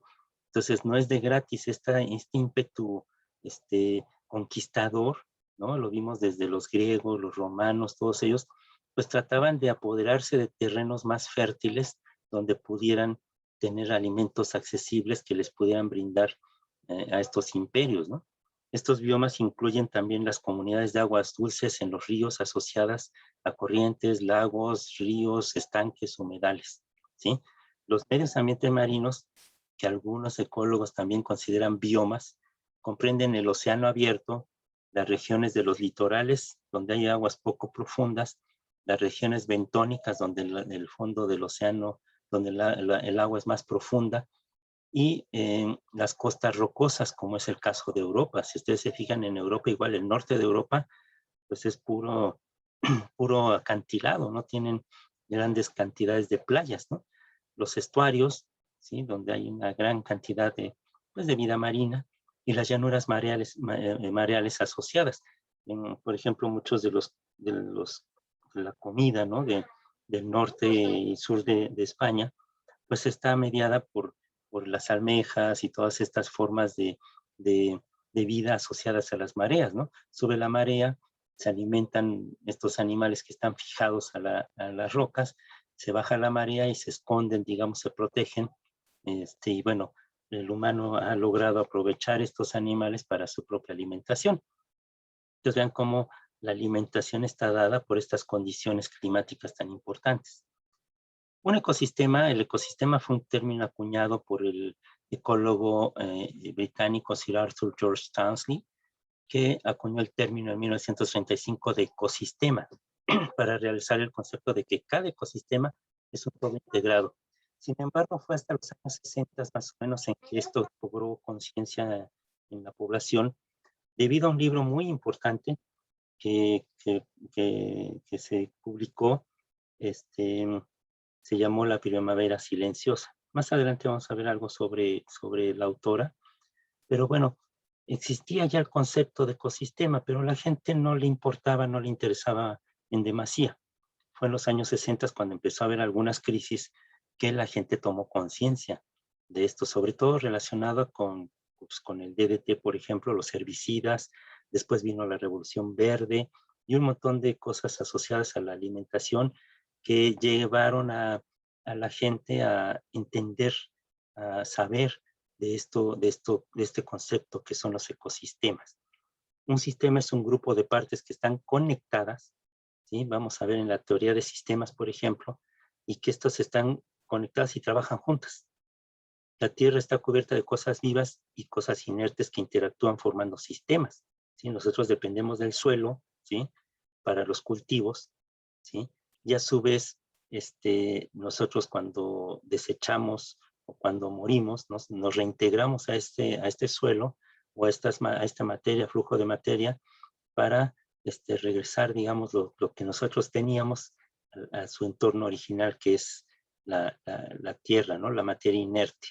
Entonces no es de gratis este ímpetu conquistador, ¿no? Lo vimos desde los griegos, los romanos, todos ellos, pues trataban de apoderarse de terrenos más fértiles donde pudieran tener alimentos accesibles que les pudieran brindar a estos imperios, ¿no? Estos biomas incluyen también las comunidades de aguas dulces en los ríos asociadas a corrientes, lagos, ríos, estanques, humedales, ¿sí? Los medios ambientes marinos, que algunos ecólogos también consideran biomas, comprenden el océano abierto, las regiones de los litorales, donde hay aguas poco profundas, las regiones bentónicas, donde el fondo del océano, donde el agua es más profunda, y las costas rocosas, como es el caso de Europa. Si ustedes se fijan en Europa, igual el norte de Europa, pues es puro, puro acantilado, no tienen grandes cantidades de playas, ¿no? Los estuarios, ¿sí?, donde hay una gran cantidad pues, de vida marina, y las llanuras mareales asociadas. Por ejemplo, muchos de la comida, ¿no?, del norte y sur de España, pues está mediada por las almejas y todas estas formas de vida asociadas a las mareas, ¿no? Sube la marea, se alimentan estos animales que están fijados a las rocas, se baja la marea y se esconden, digamos, se protegen, y bueno, el humano ha logrado aprovechar estos animales para su propia alimentación. Entonces vean cómo la alimentación está dada por estas condiciones climáticas tan importantes. Un ecosistema, el ecosistema fue un término acuñado por el ecólogo británico Sir Arthur George Townsley, que acuñó el término en 1935 de ecosistema para realizar el concepto de que cada ecosistema es un todo integrado. Sin embargo, fue hasta los años 60 más o menos en que esto cobró conciencia en la población, debido a un libro muy importante que, que, que se publicó, se llamó La primavera silenciosa. Más adelante vamos a ver algo sobre la autora, pero bueno, existía ya el concepto de ecosistema, pero a la gente no le importaba, no le interesaba en demasía. Fue en los años 60 cuando empezó a haber algunas crisis que la gente tomó conciencia de esto, sobre todo relacionado pues, con el DDT, por ejemplo, los herbicidas. Después vino la Revolución Verde y un montón de cosas asociadas a la alimentación que llevaron a la gente a entender, a saber de este concepto que son los ecosistemas. Un sistema es un grupo de partes que están conectadas, ¿sí? Vamos a ver en la teoría de sistemas, por ejemplo, y que estos están conectadas y trabajan juntas. La Tierra está cubierta de cosas vivas y cosas inertes que interactúan formando sistemas, ¿sí? Nosotros dependemos del suelo, ¿sí? Para los cultivos, ¿sí? Y a su vez, nosotros cuando desechamos o cuando morimos, nos reintegramos a este suelo o a esta materia, flujo de materia, para regresar, digamos, lo que nosotros teníamos a su entorno original, que es la tierra, ¿no? La materia inerte.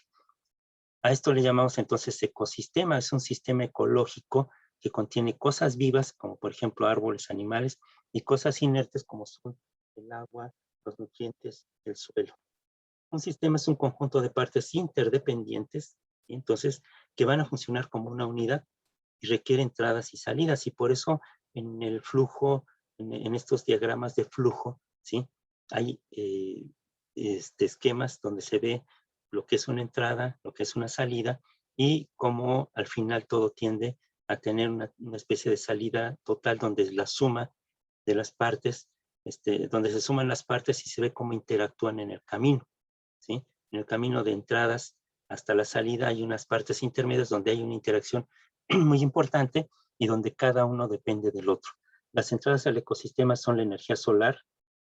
A esto le llamamos entonces ecosistema. Es un sistema ecológico que contiene cosas vivas, como por ejemplo árboles, animales, y cosas inertes como son el agua, los nutrientes, el suelo. Un sistema es un conjunto de partes interdependientes, ¿sí? Entonces, que van a funcionar como una unidad y requiere entradas y salidas. Y por eso en el flujo, en estos diagramas de flujo, ¿sí? Hay esquemas donde se ve lo que es una entrada, lo que es una salida, y cómo al final todo tiende a tener una especie de salida total donde la suma de las partes, donde se suman las partes y se ve cómo interactúan en el camino, ¿sí? En el camino de entradas hasta la salida hay unas partes intermedias donde hay una interacción muy importante y donde cada uno depende del otro. Las entradas al ecosistema son la energía solar,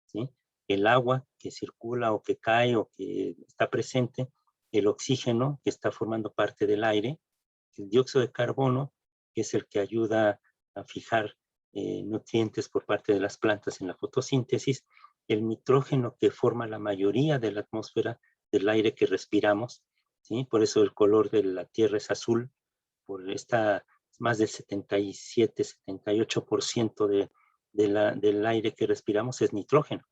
¿sí? El agua que circula o que cae o que está presente, el oxígeno que está formando parte del aire, el dióxido de carbono, que es el que ayuda a fijar nutrientes por parte de las plantas en la fotosíntesis, el nitrógeno que forma la mayoría de la atmósfera del aire que respiramos, ¿sí? Por eso el color de la Tierra es azul, por más del 77, 78% del aire que respiramos es nitrógeno.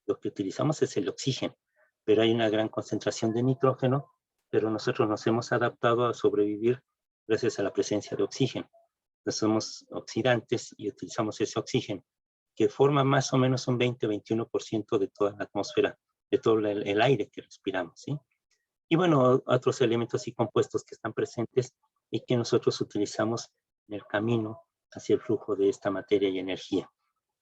Lo que utilizamos es el oxígeno, pero hay una gran concentración de nitrógeno, pero nosotros nos hemos adaptado a sobrevivir gracias a la presencia de oxígeno. Entonces somos oxidantes y utilizamos ese oxígeno, que forma más o menos un 20-21% de toda la atmósfera, de todo el aire que respiramos, ¿sí? Y bueno, otros elementos y compuestos que están presentes y que nosotros utilizamos en el camino hacia el flujo de esta materia y energía.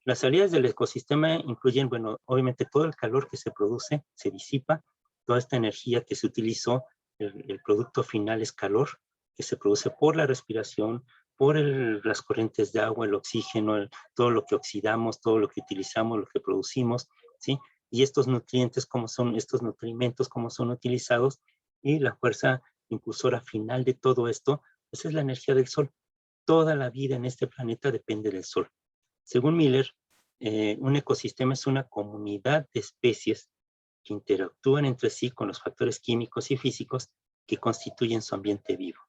Las salidas del ecosistema incluyen, bueno, obviamente todo el calor que se produce, se disipa, toda esta energía que se utilizó, el producto final es calor, que se produce por la respiración, por las corrientes de agua, el oxígeno, todo lo que oxidamos, todo lo que utilizamos, lo que producimos, ¿sí? Y estos nutrientes, cómo son, estos nutrimentos, cómo son utilizados, y la fuerza impulsora final de todo esto, pues es la energía del sol. Toda la vida en este planeta depende del sol. Según Miller, un ecosistema es una comunidad de especies que interactúan entre sí con los factores químicos y físicos que constituyen su ambiente vivo.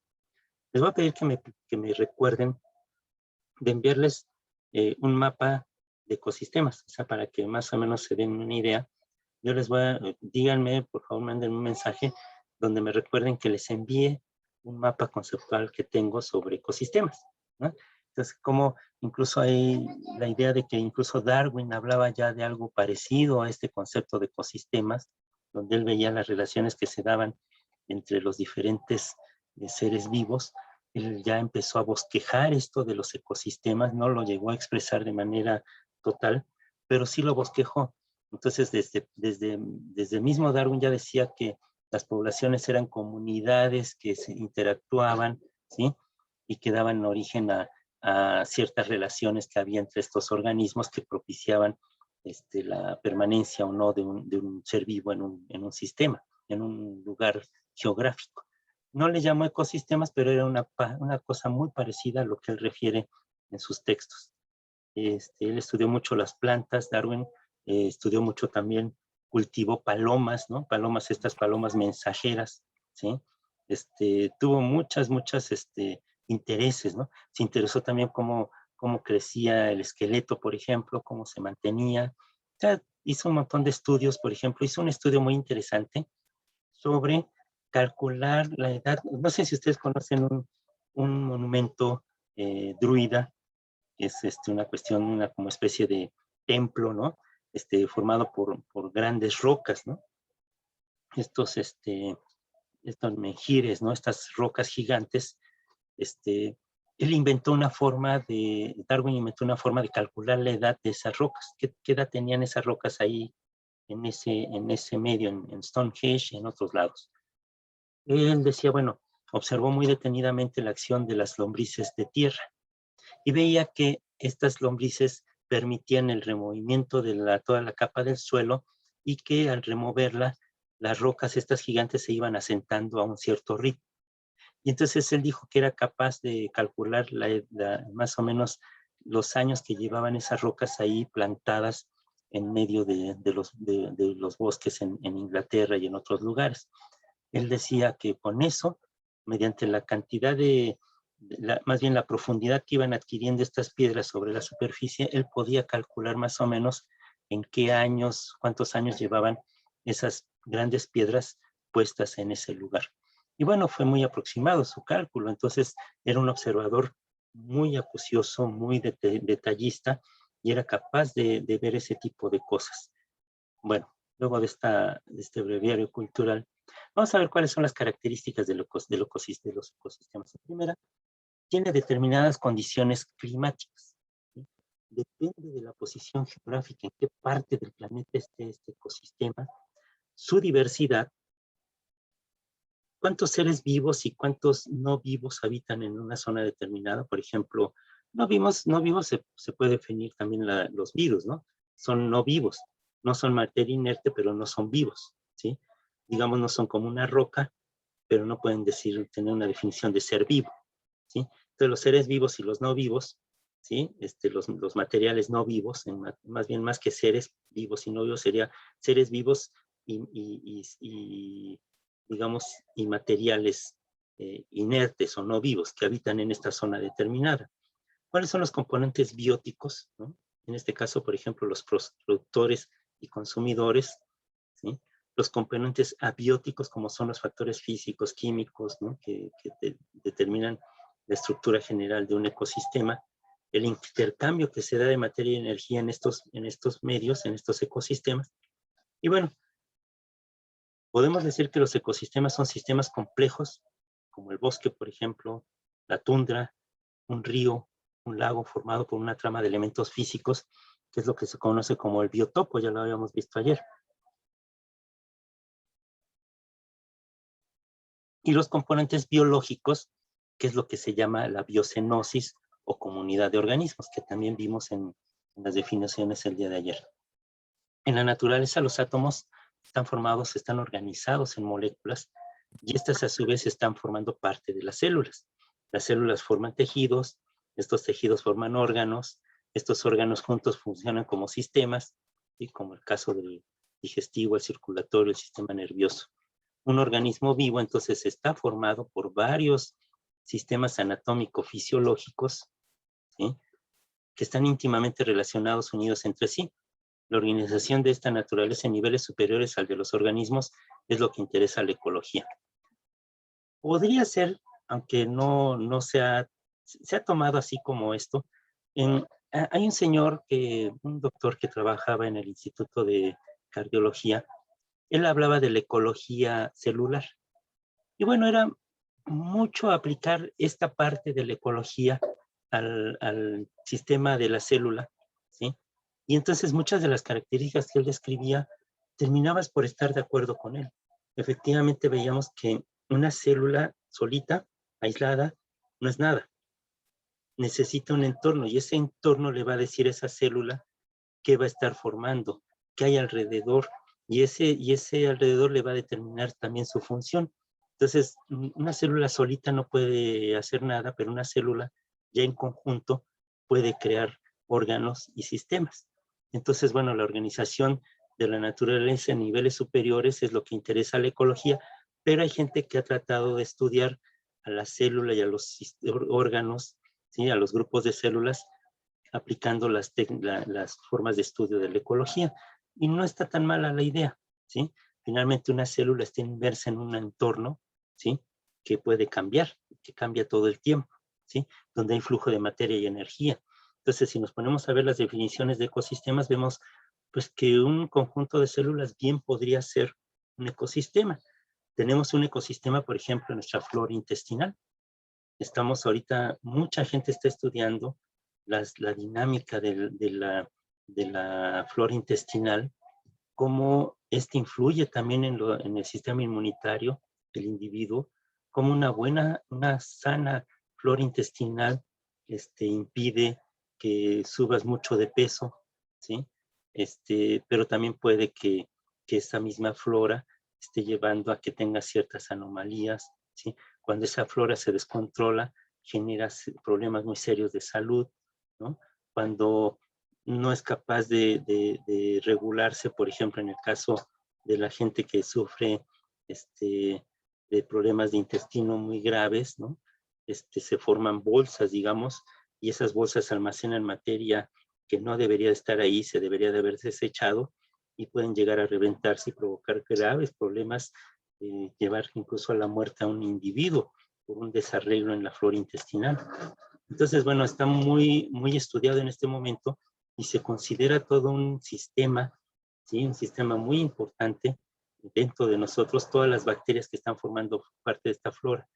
Les voy a pedir que me recuerden de enviarles un mapa de ecosistemas, o sea, para que más o menos se den una idea. Yo les voy a, díganme, por favor, manden un mensaje donde me recuerden que les envíe un mapa conceptual que tengo sobre ecosistemas, ¿no? Entonces, como incluso hay la idea de que incluso Darwin hablaba ya de algo parecido a este concepto de ecosistemas, donde él veía las relaciones que se daban entre los diferentes seres vivos. Él ya empezó a bosquejar esto de los ecosistemas, no lo llegó a expresar de manera total, pero sí lo bosquejó. Entonces, desde mismo Darwin ya decía que las poblaciones eran comunidades que se interactuaban, ¿sí? Y que daban origen a ciertas relaciones que había entre estos organismos que propiciaban la permanencia o no de un ser vivo en un sistema, en un lugar geográfico. No le llamó ecosistemas, pero era una cosa muy parecida a lo que él refiere en sus textos. Él estudió mucho las plantas, Darwin estudió mucho también, cultivó palomas, ¿no? Palomas, estas palomas mensajeras, ¿sí? Tuvo muchas intereses, ¿no? Se interesó también cómo crecía el esqueleto, por ejemplo, cómo se mantenía. O sea, hizo un montón de estudios, por ejemplo, hizo un estudio muy interesante sobre calcular la edad. No sé si ustedes conocen un monumento druida, que es una cuestión, una como especie de templo, ¿no? Formado por grandes rocas, ¿no? Estos menhires, ¿no? Estas rocas gigantes, él inventó una forma Darwin inventó una forma de calcular la edad de esas rocas. ¿Qué edad tenían esas rocas ahí en ese medio, en Stonehenge y en otros lados? Él decía, bueno, observó muy detenidamente la acción de las lombrices de tierra y veía que estas lombrices permitían el removimiento de toda la capa del suelo y que al removerla, las rocas estas gigantes se iban asentando a un cierto ritmo. Y entonces él dijo que era capaz de calcular más o menos los años que llevaban esas rocas ahí plantadas en medio de los bosques en Inglaterra y en otros lugares. Él decía que con eso, mediante la cantidad más bien la profundidad que iban adquiriendo estas piedras sobre la superficie, él podía calcular más o menos en qué años, cuántos años llevaban esas grandes piedras puestas en ese lugar. Y bueno, fue muy aproximado su cálculo, entonces era un observador muy acucioso, muy detallista, y era capaz de ver ese tipo de cosas. Bueno, luego de este breviario cultural, vamos a ver cuáles son las características de los ecosistemas. La primera, tiene determinadas condiciones climáticas, ¿sí? Depende de la posición geográfica, en qué parte del planeta esté este ecosistema, su diversidad, cuántos seres vivos y cuántos no vivos habitan en una zona determinada. Por ejemplo, no vivos se puede definir también los virus, ¿no? Son no vivos, no son materia inerte, pero no son vivos, ¿sí? Digamos, no son como una roca, pero no pueden tener una definición de ser vivo, ¿sí? Entonces, los seres vivos y los no vivos, ¿sí? Los materiales no vivos, más bien más que seres vivos y no vivos, sería seres vivos y digamos, inmateriales inertes o no vivos que habitan en esta zona determinada. ¿Cuáles son los componentes bióticos, ¿no? En este caso, por ejemplo, los productores y consumidores, ¿sí? Los componentes abióticos, como son los factores físicos, químicos, ¿no? que determinan la estructura general de un ecosistema, el intercambio que se da de materia y energía en estos medios, en estos ecosistemas. Y bueno, podemos decir que los ecosistemas son sistemas complejos, como el bosque, por ejemplo, la tundra, un río, un lago formado por una trama de elementos físicos, que es lo que se conoce como el biotopo, ya lo habíamos visto ayer. Y los componentes biológicos, que es lo que se llama la biocenosis o comunidad de organismos, que también vimos en las definiciones el día de ayer. En la naturaleza, los átomos están formados, están organizados en moléculas, y estas a su vez están formando parte de las células. Las células forman tejidos, estos tejidos forman órganos, estos órganos juntos funcionan como sistemas, ¿sí? Como el caso del digestivo, el circulatorio, el sistema nervioso. Un organismo vivo entonces está formado por varios sistemas anatómico-fisiológicos, ¿sí? Que están íntimamente relacionados, unidos entre sí. La organización de esta naturaleza en niveles superiores al de los organismos es lo que interesa a la ecología. Podría ser, aunque no se ha tomado así como esto, hay un señor, un doctor que trabajaba en el Instituto de Cardiología. Él hablaba de la ecología celular. Y bueno, era mucho aplicar esta parte de la ecología al sistema de la célula, ¿sí? Y entonces muchas de las características que él describía, terminabas por estar de acuerdo con él. Efectivamente veíamos que una célula solita, aislada, no es nada. Necesita un entorno y ese entorno le va a decir a esa célula qué va a estar formando, qué hay alrededor, y ese alrededor le va a determinar también su función. Entonces, una célula solita no puede hacer nada, pero una célula ya en conjunto puede crear órganos y sistemas. Entonces, bueno, la organización de la naturaleza en niveles superiores es lo que interesa a la ecología, pero hay gente que ha tratado de estudiar a la célula y a los órganos, ¿sí? A los grupos de células, aplicando las formas de estudio de la ecología. Y no está tan mala la idea, ¿sí? Finalmente una célula está inmersa en un entorno, ¿sí? Que puede cambiar, que cambia todo el tiempo, ¿sí? Donde hay flujo de materia y energía. Entonces, si nos ponemos a ver las definiciones de ecosistemas, vemos pues que un conjunto de células bien podría ser un ecosistema. Tenemos un ecosistema, por ejemplo, en nuestra flora intestinal. Estamos ahorita, mucha gente está estudiando la dinámica de la flora intestinal, cómo este influye también en el sistema inmunitario, el individuo, como una sana flora intestinal impide que subas mucho de peso, ¿sí? Pero también puede que esa misma flora esté llevando a que tengas ciertas anomalías, ¿sí? Cuando esa flora se descontrola, genera problemas muy serios de salud, ¿no? Cuando no es capaz de regularse, por ejemplo, en el caso de la gente que sufre de problemas de intestino muy graves, ¿no? Se forman bolsas, digamos, y esas bolsas almacenan materia que no debería estar ahí, se debería de haber desechado, y pueden llegar a reventarse y provocar graves problemas, llevar incluso a la muerte a un individuo por un desarreglo en la flora intestinal. Entonces, bueno, está muy, muy estudiado en este momento y se considera todo un sistema, ¿sí? Un sistema muy importante dentro de nosotros, todas las bacterias que están formando parte de esta flora.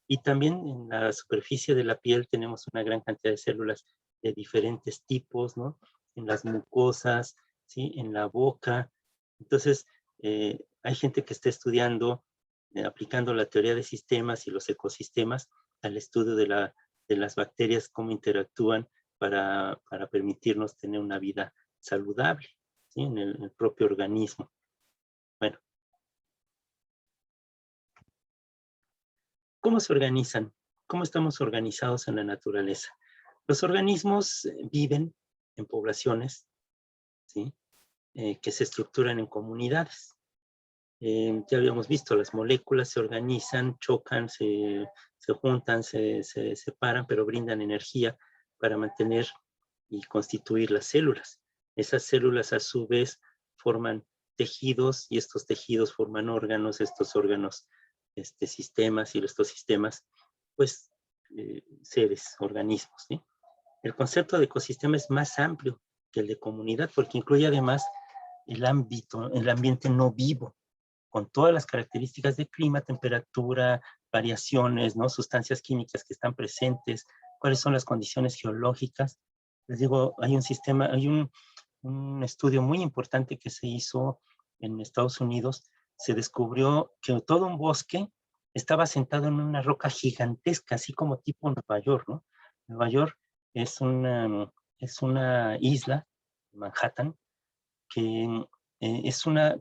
Y también en la superficie de la piel tenemos una gran cantidad de células de diferentes tipos, ¿no? En las mucosas, ¿sí? En la boca. Entonces, hay gente que está estudiando, aplicando la teoría de sistemas y los ecosistemas al estudio de las bacterias, cómo interactúan para permitirnos tener una vida saludable, ¿sí? En el propio organismo. Bueno, ¿cómo se organizan? ¿Cómo estamos organizados en la naturaleza? Los organismos viven en poblaciones, ¿sí? Que se estructuran en comunidades. Ya habíamos visto, las moléculas se organizan, chocan, se juntan, se separan, pero brindan energía para mantener y constituir las células. Esas células a su vez forman tejidos y estos tejidos forman órganos, estos órganos sistemas, y estos sistemas pues seres, organismos, ¿sí? El concepto de ecosistema es más amplio que el de comunidad porque incluye además el ambiente no vivo, con todas las características de clima, temperatura, variaciones, ¿no? Sustancias químicas que están presentes, cuáles son las condiciones geológicas. Les digo, hay un estudio muy importante que se hizo en Estados Unidos. Se descubrió que todo un bosque estaba sentado en una roca gigantesca, así como tipo Nueva York, ¿no? Nueva York es una isla, Manhattan, que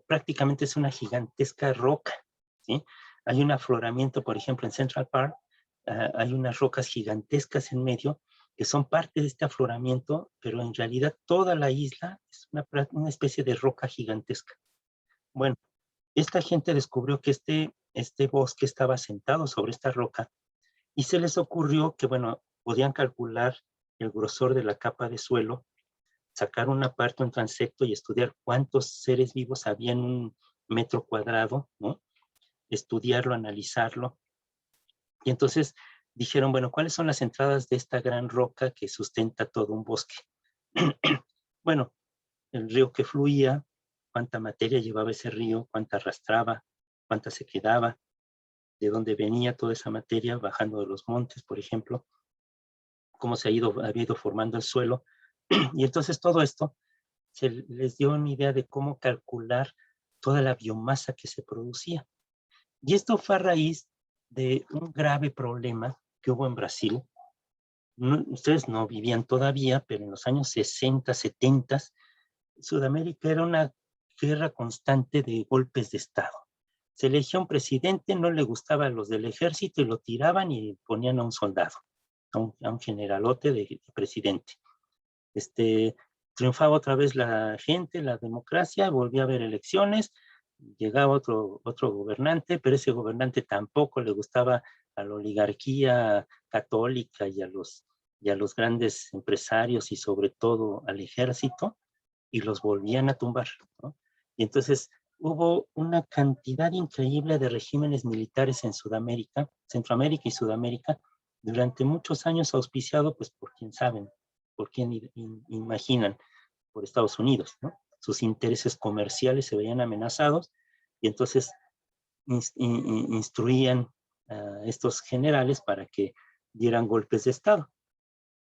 prácticamente es una gigantesca roca, ¿sí? Hay un afloramiento, por ejemplo, en Central Park, hay unas rocas gigantescas en medio que son parte de este afloramiento, pero en realidad toda la isla es una especie de roca gigantesca. Bueno, esta gente descubrió que este bosque estaba sentado sobre esta roca y se les ocurrió que, bueno, podían calcular el grosor de la capa de suelo, sacar una parte, un transecto y estudiar cuántos seres vivos había en un metro cuadrado, ¿no? Estudiarlo, analizarlo. Y entonces dijeron, bueno, ¿cuáles son las entradas de esta gran roca que sustenta todo un bosque? Bueno, el río que fluía, cuánta materia llevaba ese río, cuánta arrastraba, cuánta se quedaba, de dónde venía toda esa materia bajando de los montes, por ejemplo, cómo había ido formando el suelo. Y entonces todo esto se les dio una idea de cómo calcular toda la biomasa que se producía. Y esto fue a raíz de un grave problema que hubo en Brasil. Ustedes no vivían todavía, pero en los años 60, 70, Sudamérica era una guerra constante de golpes de Estado. Se elegía un presidente, no le gustaba a los del ejército y lo tiraban y ponían a un soldado, a un generalote de presidente. Triunfaba otra vez la gente, la democracia, volvía a haber elecciones, llegaba otro gobernante, pero ese gobernante tampoco le gustaba a la oligarquía católica y a los grandes empresarios y sobre todo al ejército, y los volvían a tumbar, ¿no? Y entonces hubo una cantidad increíble de regímenes militares en Sudamérica, Centroamérica y Sudamérica, durante muchos años auspiciado, pues por quién saben, por quién imaginan, por Estados Unidos, ¿no? Sus intereses comerciales se veían amenazados y entonces instruían a estos generales para que dieran golpes de Estado.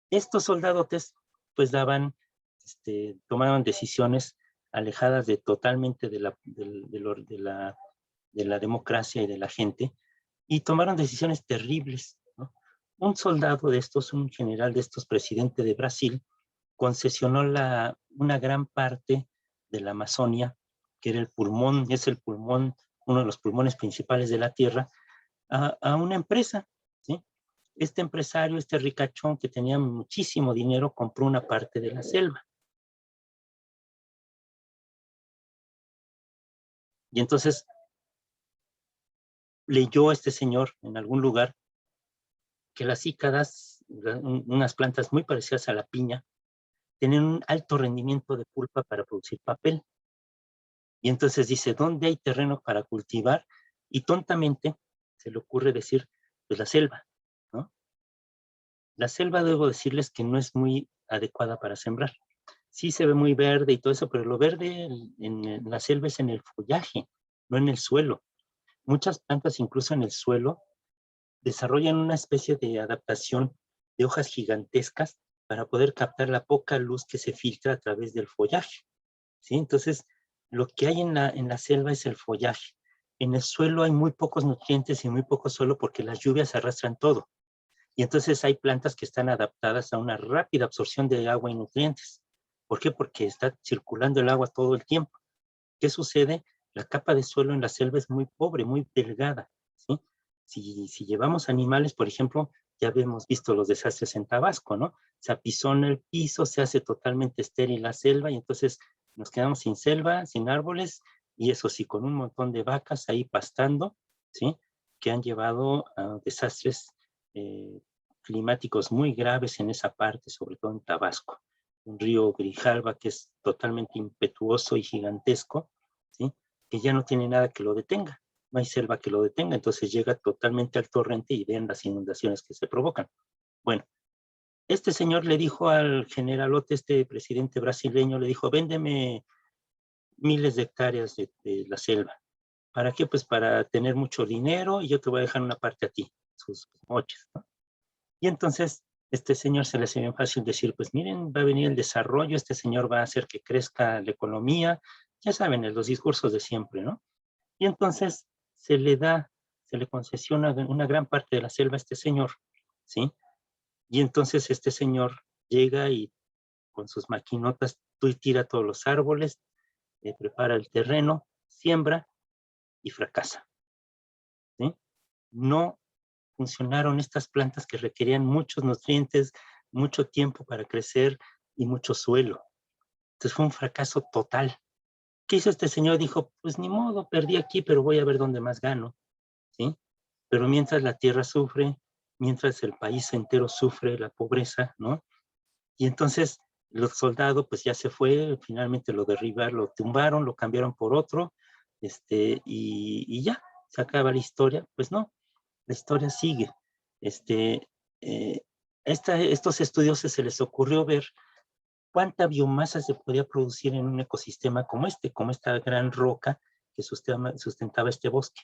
Estos soldadotes pues tomaban decisiones alejadas totalmente de la democracia y de la gente, y tomaron decisiones terribles, ¿no? Un soldado de estos, un general de estos, presidente de Brasil, concesionó una gran parte de la Amazonia, que era el pulmón, es el pulmón, uno de los pulmones principales de la Tierra, a una empresa, ¿sí? Este empresario, este ricachón que tenía muchísimo dinero, compró una parte de la selva. Y entonces leyó este señor en algún lugar que las cícadas, unas plantas muy parecidas a la piña, tienen un alto rendimiento de pulpa para producir papel. Y entonces dice, ¿dónde hay terreno para cultivar? Y tontamente se le ocurre decir, pues la selva, ¿no? La selva, debo decirles que no es muy adecuada para sembrar. Sí se ve muy verde y todo eso, pero lo verde en la selva es en el follaje, no en el suelo. Muchas plantas, incluso en el suelo, desarrollan una especie de adaptación de hojas gigantescas para poder captar la poca luz que se filtra a través del follaje, ¿sí? Entonces, lo que hay en la selva es el follaje. En el suelo hay muy pocos nutrientes y muy poco suelo porque las lluvias arrastran todo. Y entonces hay plantas que están adaptadas a una rápida absorción de agua y nutrientes. ¿Por qué? Porque está circulando el agua todo el tiempo. ¿Qué sucede? La capa de suelo en la selva es muy pobre, muy delgada, ¿sí? Si llevamos animales, por ejemplo, ya hemos visto los desastres en Tabasco, ¿no? Se apisona el piso, se hace totalmente estéril la selva y entonces nos quedamos sin selva, sin árboles y eso sí, con un montón de vacas ahí pastando, ¿sí? Que han llevado a desastres climáticos muy graves en esa parte, sobre todo en Tabasco. Un río Grijalva que es totalmente impetuoso y gigantesco, ¿sí? Que ya no tiene nada que lo detenga. No hay selva que lo detenga, entonces llega totalmente al torrente y ven las inundaciones que se provocan. Bueno, este señor le dijo al generalote, este presidente brasileño, le dijo, véndeme miles de hectáreas de la selva. ¿Para qué? Pues para tener mucho dinero y yo te voy a dejar una parte a ti, sus moches, ¿no? Y entonces este señor se le hace bien fácil decir, pues miren, va a venir el desarrollo, este señor va a hacer que crezca la economía, ya saben, los discursos de siempre, ¿no? Y entonces se le concesiona una gran parte de la selva a este señor, ¿sí? Y entonces este señor llega y con sus maquinotas tira todos los árboles, prepara el terreno, siembra y fracasa, ¿sí? No funcionaron estas plantas que requerían muchos nutrientes, mucho tiempo para crecer y mucho suelo. Entonces fue un fracaso total. ¿Qué hizo este señor? Dijo, pues ni modo, perdí aquí, pero voy a ver dónde más gano, ¿sí? Pero mientras la tierra sufre, mientras el país entero sufre la pobreza, ¿no? Y entonces los soldados pues ya se fue, finalmente lo derribaron, lo tumbaron, lo cambiaron por otro, y ya, se acaba la historia. Pues no, la historia sigue. Este, eh, estos estudiosos se les ocurrió ver cuánta biomasa se podía producir en un ecosistema como como esta gran roca que sustentaba este bosque.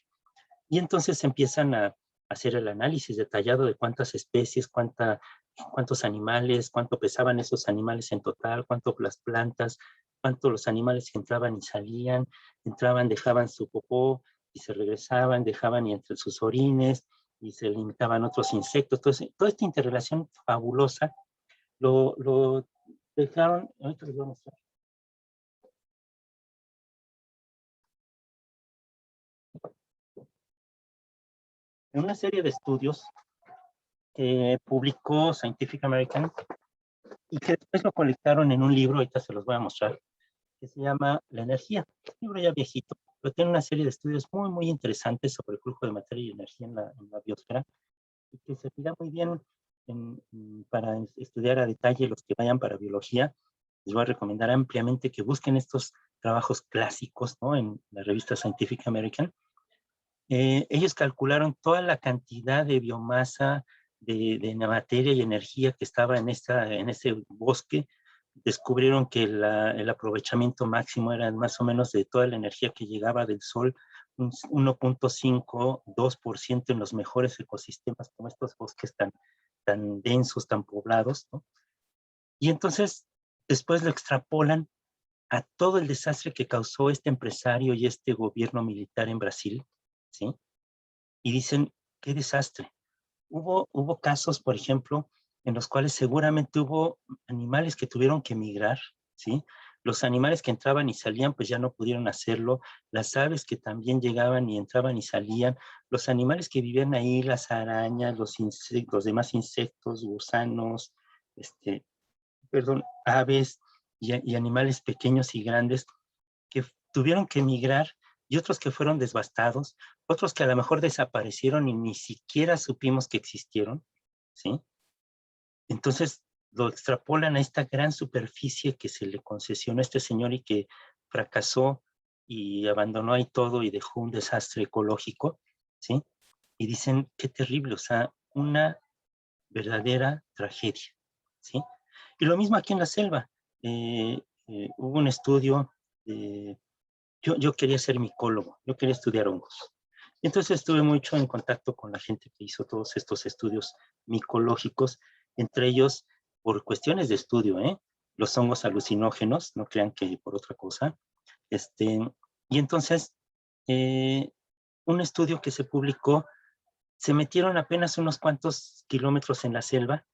Y entonces empiezan a hacer el análisis detallado de cuántas especies, cuántos animales, cuánto pesaban esos animales en total, cuánto las plantas, cuánto los animales que entraban y salían, entraban, dejaban su popó y se regresaban, dejaban y entre sus orines y se limitaban otros insectos. Entonces, toda esta interrelación fabulosa lo dejaron, ahorita les voy a mostrar. En una serie de estudios que publicó Scientific American y que después lo colectaron en un libro, ahorita se los voy a mostrar, que se llama La energía. Es un libro ya viejito, pero tiene una serie de estudios muy, muy interesantes sobre el flujo de materia y energía en la biosfera y que servirá muy bien para estudiar a detalle los que vayan para biología. Les voy a recomendar ampliamente que busquen estos trabajos clásicos, ¿no? En la revista Scientific American. Ellos calcularon toda la cantidad de biomasa, de materia y energía que estaba en ese bosque. Descubrieron que el aprovechamiento máximo era más o menos de toda la energía que llegaba del sol, un 1.5, 2% en los mejores ecosistemas como estos bosques tan densos, tan poblados, ¿no? Y entonces después lo extrapolan a todo el desastre que causó este empresario y este gobierno militar en Brasil, ¿sí? Y dicen, qué desastre. Hubo casos, por ejemplo, en los cuales seguramente hubo animales que tuvieron que migrar, ¿sí? Los animales que entraban y salían, pues ya no pudieron hacerlo. Las aves que también llegaban y entraban y salían. Los animales que vivían ahí, las arañas, los demás insectos, gusanos, aves y animales pequeños y grandes que tuvieron que emigrar y otros que fueron devastados, otros que a lo mejor desaparecieron y ni siquiera supimos que existieron, ¿sí? Entonces lo extrapolan a esta gran superficie que se le concesionó a este señor y que fracasó y abandonó ahí todo y dejó un desastre ecológico, ¿sí? Y dicen, qué terrible, o sea, una verdadera tragedia, ¿sí? Y lo mismo aquí en la selva. Hubo un estudio, yo quería ser micólogo, yo quería estudiar hongos. Entonces estuve mucho en contacto con la gente que hizo todos estos estudios micológicos, entre ellos por cuestiones de estudio, los hongos alucinógenos, no crean que por otra cosa. Y entonces, un estudio que se publicó, se metieron apenas unos cuantos kilómetros en la selva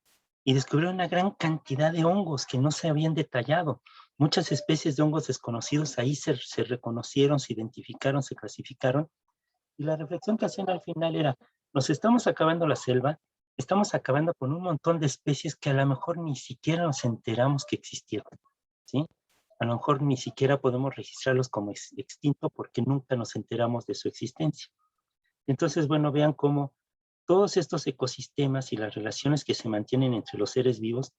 y descubrieron una gran cantidad de hongos que no se habían detallado. Muchas especies de hongos desconocidos ahí se reconocieron, se identificaron, se clasificaron. Y la reflexión que hacían al final era, nos estamos acabando la selva, estamos acabando con un montón de especies que a lo mejor ni siquiera nos enteramos que existieron, ¿sí? A lo mejor ni siquiera podemos registrarlos como extinto porque nunca nos enteramos de su existencia. Entonces, bueno, vean cómo todos estos ecosistemas y las relaciones que se mantienen entre los seres vivos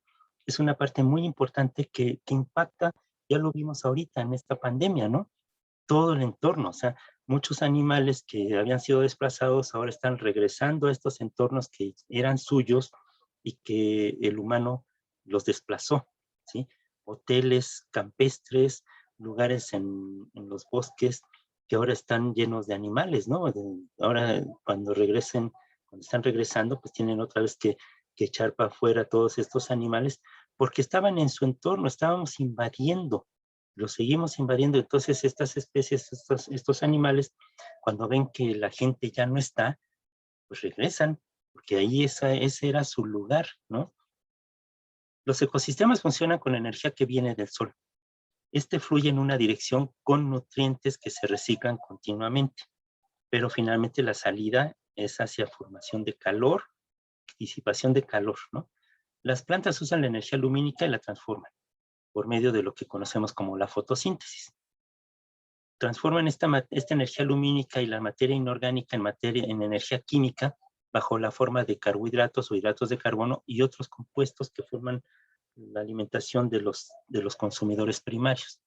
es una parte muy importante que impacta, ya lo vimos ahorita en esta pandemia, ¿no? Todo el entorno, o sea, muchos animales que habían sido desplazados ahora están regresando a estos entornos que eran suyos y que el humano los desplazó, ¿sí? Hoteles campestres, lugares en los bosques que ahora están llenos de animales, ¿no? Ahora cuando están regresando, pues tienen otra vez que echar para afuera todos estos animales porque estaban en su entorno, estábamos invadiendo, los seguimos invadiendo. Entonces estas especies, estos animales, cuando ven que la gente ya no está, pues regresan, porque ahí ese era su lugar, ¿no? Los ecosistemas funcionan con la energía que viene del sol. Este fluye en una dirección con nutrientes que se reciclan continuamente, pero finalmente la salida es hacia formación de calor, disipación de calor, ¿no? Las plantas usan la energía lumínica y la transforman por medio de lo que conocemos como la fotosíntesis. Transforman esta energía lumínica y la materia inorgánica en energía química bajo la forma de carbohidratos o hidratos de carbono y otros compuestos que forman la alimentación de los consumidores primarios.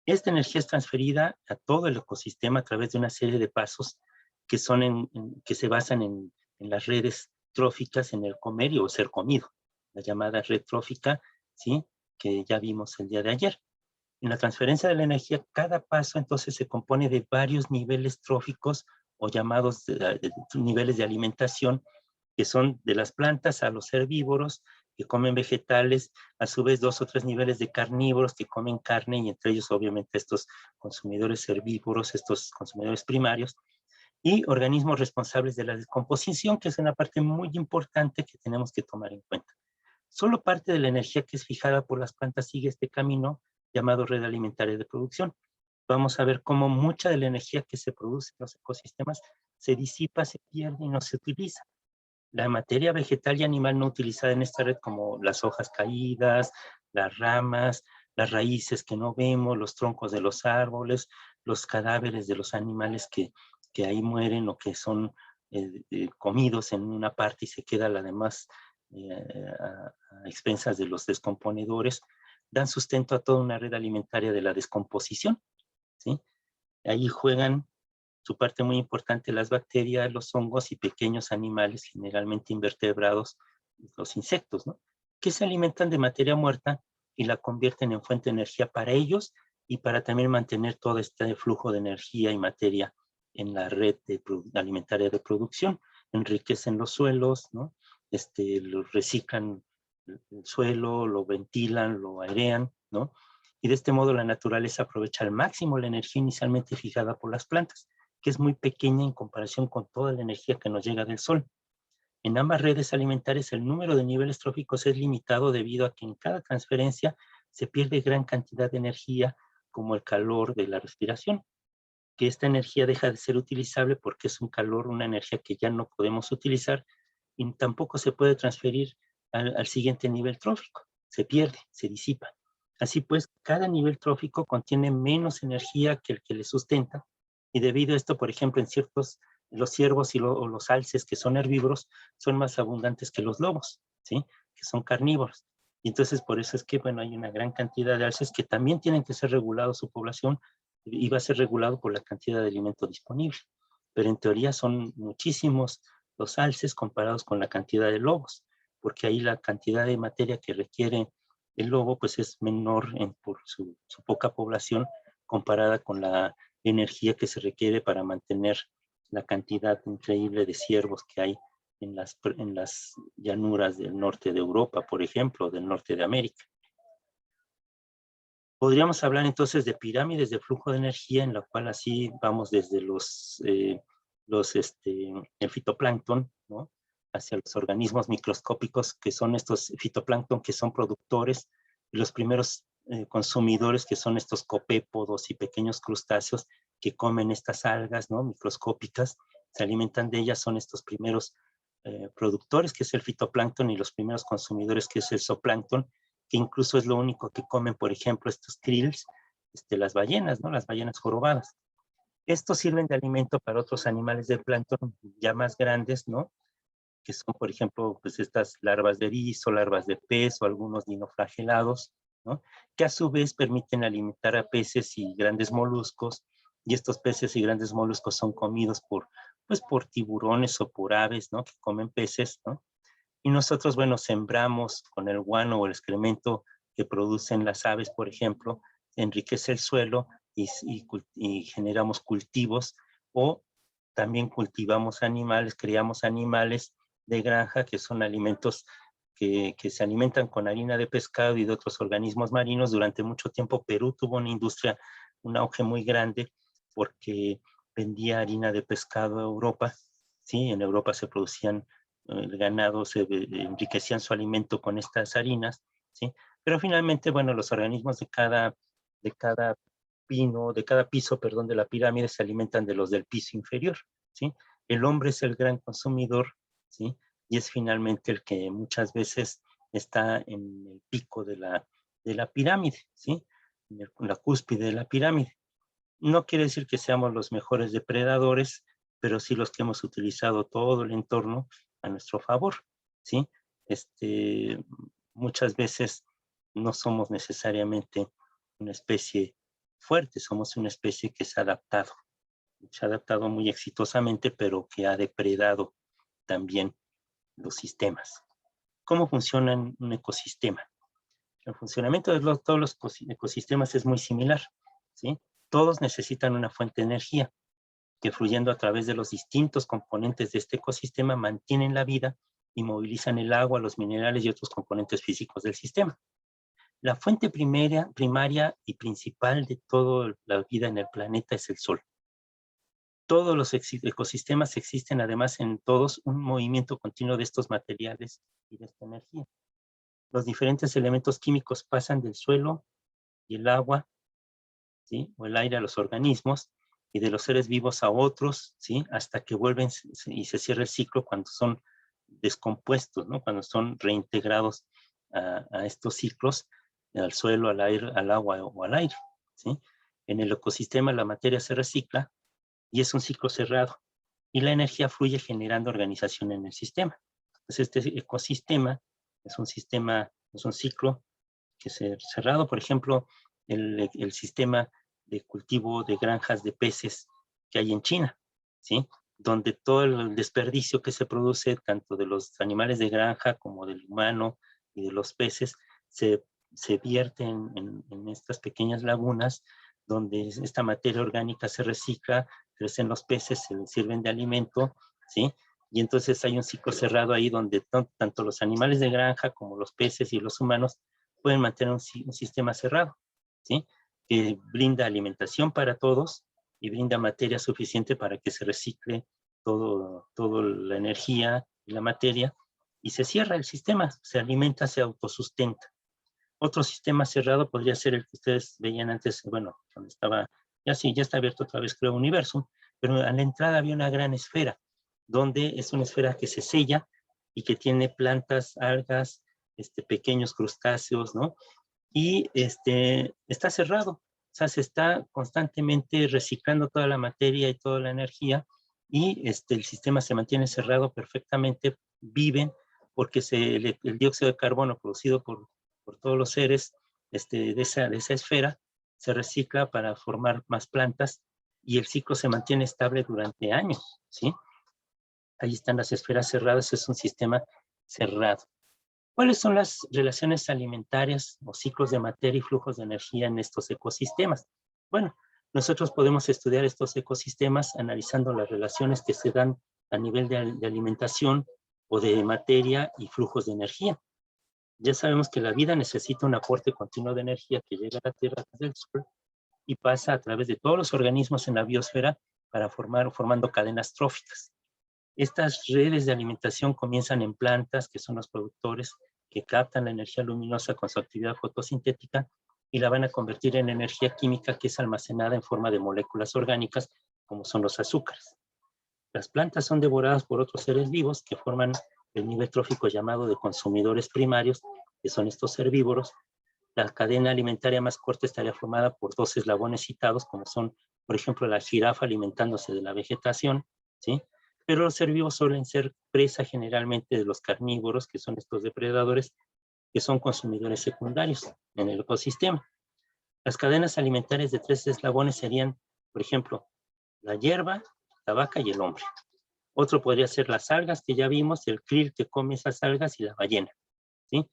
Esta energía es transferida a todo el ecosistema a través de una serie de pasos que se basan en las redes tróficas, en el comer o ser comido, la llamada red trófica, ¿sí? Que ya vimos el día de ayer. En la transferencia de la energía, cada paso entonces se compone de varios niveles tróficos o llamados niveles de alimentación, que son de las plantas a los herbívoros, que comen vegetales, a su vez 2 o 3 niveles de carnívoros que comen carne, y entre ellos obviamente estos consumidores herbívoros, estos consumidores primarios, y organismos responsables de la descomposición, que es una parte muy importante que tenemos que tomar en cuenta. Solo parte de la energía que es fijada por las plantas sigue este camino llamado red alimentaria de producción. Vamos a ver cómo mucha de la energía que se produce en los ecosistemas se disipa, se pierde y no se utiliza. La materia vegetal y animal no utilizada en esta red, como las hojas caídas, las ramas, las raíces que no vemos, los troncos de los árboles, los cadáveres de los animales que ahí mueren o que son comidos en una parte y se queda la demás a expensas de los descomponedores, dan sustento a toda una red alimentaria de la descomposición, ¿sí? Ahí juegan su parte muy importante las bacterias, los hongos y pequeños animales, generalmente invertebrados, los insectos, ¿no? Que se alimentan de materia muerta y la convierten en fuente de energía para ellos y para también mantener todo este flujo de energía y materia en la red alimentaria de producción. Enriquecen los suelos, ¿no? Lo reciclan el suelo, lo ventilan, lo airean, ¿no? Y de este modo la naturaleza aprovecha al máximo la energía inicialmente fijada por las plantas que es muy pequeña en comparación con toda la energía que nos llega del Sol. En ambas redes alimentarias el número de niveles tróficos es limitado debido a que en cada transferencia se pierde gran cantidad de energía, como el calor de la respiración, que esta energía deja de ser utilizable porque es un calor, una energía que ya no podemos utilizar y tampoco se puede transferir al siguiente nivel trófico. Se pierde, se disipa. Así pues, cada nivel trófico contiene menos energía que el que le sustenta y debido a esto, por ejemplo, en ciertos, los ciervos o los alces que son herbívoros son más abundantes que los lobos, ¿sí? Que son carnívoros. Y entonces por eso es que, bueno, hay una gran cantidad de alces que también tienen que ser regulados su población y va a ser regulado por la cantidad de alimento disponible. Pero en teoría son muchísimos los alces comparados con la cantidad de lobos, porque ahí la cantidad de materia que requiere el lobo pues es menor por su poca población comparada con la energía que se requiere para mantener la cantidad increíble de ciervos que hay en las llanuras del norte de Europa, por ejemplo, del norte de América. Podríamos hablar entonces de pirámides de flujo de energía, en la cual así vamos desde el fitoplancton, ¿no? Hacia los organismos microscópicos, que son estos fitoplancton que son productores, y los primeros consumidores, que son estos copépodos y pequeños crustáceos que comen estas algas, ¿no? Microscópicas, se alimentan de ellas, son estos primeros productores, que es el fitoplancton, y los primeros consumidores, que es el zooplancton, que incluso es lo único que comen, por ejemplo, estos krills, las ballenas, ¿no? Las ballenas jorobadas. Estos sirven de alimento para otros animales del plancton ya más grandes, ¿no? Que son, por ejemplo, pues estas larvas de erizo, larvas de pez o algunos dinoflagelados, ¿no? Que a su vez permiten alimentar a peces y grandes moluscos, y estos peces y grandes moluscos son comidos pues por tiburones o por aves, ¿no? Que comen peces, ¿no? Y nosotros, bueno, sembramos con el guano o el excremento que producen las aves, por ejemplo, enriquece el suelo y generamos cultivos, o también cultivamos animales, criamos animales de granja, que son alimentos que se alimentan con harina de pescado y de otros organismos marinos. Durante mucho tiempo Perú tuvo una industria, un auge muy grande, porque vendía harina de pescado a Europa, ¿sí? En Europa se producían el ganado, se enriquecían su alimento con estas harinas, ¿sí? Pero finalmente, bueno, los organismos de cada piso, perdón, de la pirámide se alimentan de los del piso inferior, ¿sí? El hombre es el gran consumidor, ¿sí? Y es finalmente el que muchas veces está en el pico de la pirámide, ¿sí? En la cúspide de la pirámide. No quiere decir que seamos los mejores depredadores, pero sí los que hemos utilizado todo el entorno a nuestro favor, ¿sí? Muchas veces no somos necesariamente una especie fuerte, somos una especie que se ha adaptado muy exitosamente, pero que ha depredado también los sistemas. ¿Cómo funciona un ecosistema? El funcionamiento de todos los ecosistemas es muy similar, ¿sí? Todos necesitan una fuente de energía que, fluyendo a través de los distintos componentes de este ecosistema, mantienen la vida y movilizan el agua, los minerales y otros componentes físicos del sistema. La fuente primaria y principal de toda la vida en el planeta es el Sol. Todos los ecosistemas existen, además, en todos un movimiento continuo de estos materiales y de esta energía. Los diferentes elementos químicos pasan del suelo y el agua, ¿sí? O el aire a los organismos, y de los seres vivos a otros, ¿sí? Hasta que vuelven y se cierra el ciclo cuando son descompuestos, ¿no? Cuando son reintegrados a estos ciclos, al suelo, al aire, al agua o al aire, ¿sí? En el ecosistema la materia se recicla y es un ciclo cerrado, y la energía fluye generando organización en el sistema. Entonces este ecosistema es un ciclo que es cerrado. Por ejemplo, el sistema de cultivo de granjas de peces que hay en China, ¿sí? Donde todo el desperdicio que se produce, tanto de los animales de granja como del humano y de los peces, se vierte en estas pequeñas lagunas, donde esta materia orgánica se recicla, crecen los peces, se les sirven de alimento, ¿sí? Y entonces hay un ciclo cerrado ahí donde tanto los animales de granja como los peces y los humanos pueden mantener un sistema cerrado, ¿sí? Que brinda alimentación para todos y brinda materia suficiente para que se recicle toda la energía y la materia, y se cierra el sistema, se alimenta, se autosustenta. Otro sistema cerrado podría ser el que ustedes veían antes, bueno, donde estaba, ya sí, ya está abierto otra vez, creo, Universum, pero a la entrada había una gran esfera, donde es una esfera que se sella y que tiene plantas, algas, pequeños crustáceos, ¿no? Y está cerrado, o sea, se está constantemente reciclando toda la materia y toda la energía, y el sistema se mantiene cerrado perfectamente, viven, porque el dióxido de carbono producido por todos los seres de esa esfera se recicla para formar más plantas, y el ciclo se mantiene estable durante años, ¿sí? Ahí están las esferas cerradas, es un sistema cerrado. ¿Cuáles son las relaciones alimentarias o ciclos de materia y flujos de energía en estos ecosistemas? Bueno, nosotros podemos estudiar estos ecosistemas analizando las relaciones que se dan a nivel de alimentación o de materia y flujos de energía. Ya sabemos que la vida necesita un aporte continuo de energía que llega a la Tierra desde el Sol y pasa a través de todos los organismos en la biosfera para formando cadenas tróficas. Estas redes de alimentación comienzan en plantas, que son los productores, que captan la energía luminosa con su actividad fotosintética y la van a convertir en energía química, que es almacenada en forma de moléculas orgánicas, como son los azúcares. Las plantas son devoradas por otros seres vivos que forman el nivel trófico llamado de consumidores primarios, que son estos herbívoros. La cadena alimentaria más corta estaría formada por dos eslabones citados, como son, por ejemplo, la jirafa alimentándose de la vegetación, ¿sí? Pero los herbívoros suelen ser presa generalmente de los carnívoros, que son estos depredadores, que son consumidores secundarios en el ecosistema. Las cadenas alimentarias de tres eslabones serían, por ejemplo, la hierba, la vaca y el hombre. Otro podría ser las algas, que ya vimos, el krill que come esas algas, y la ballena, ¿sí?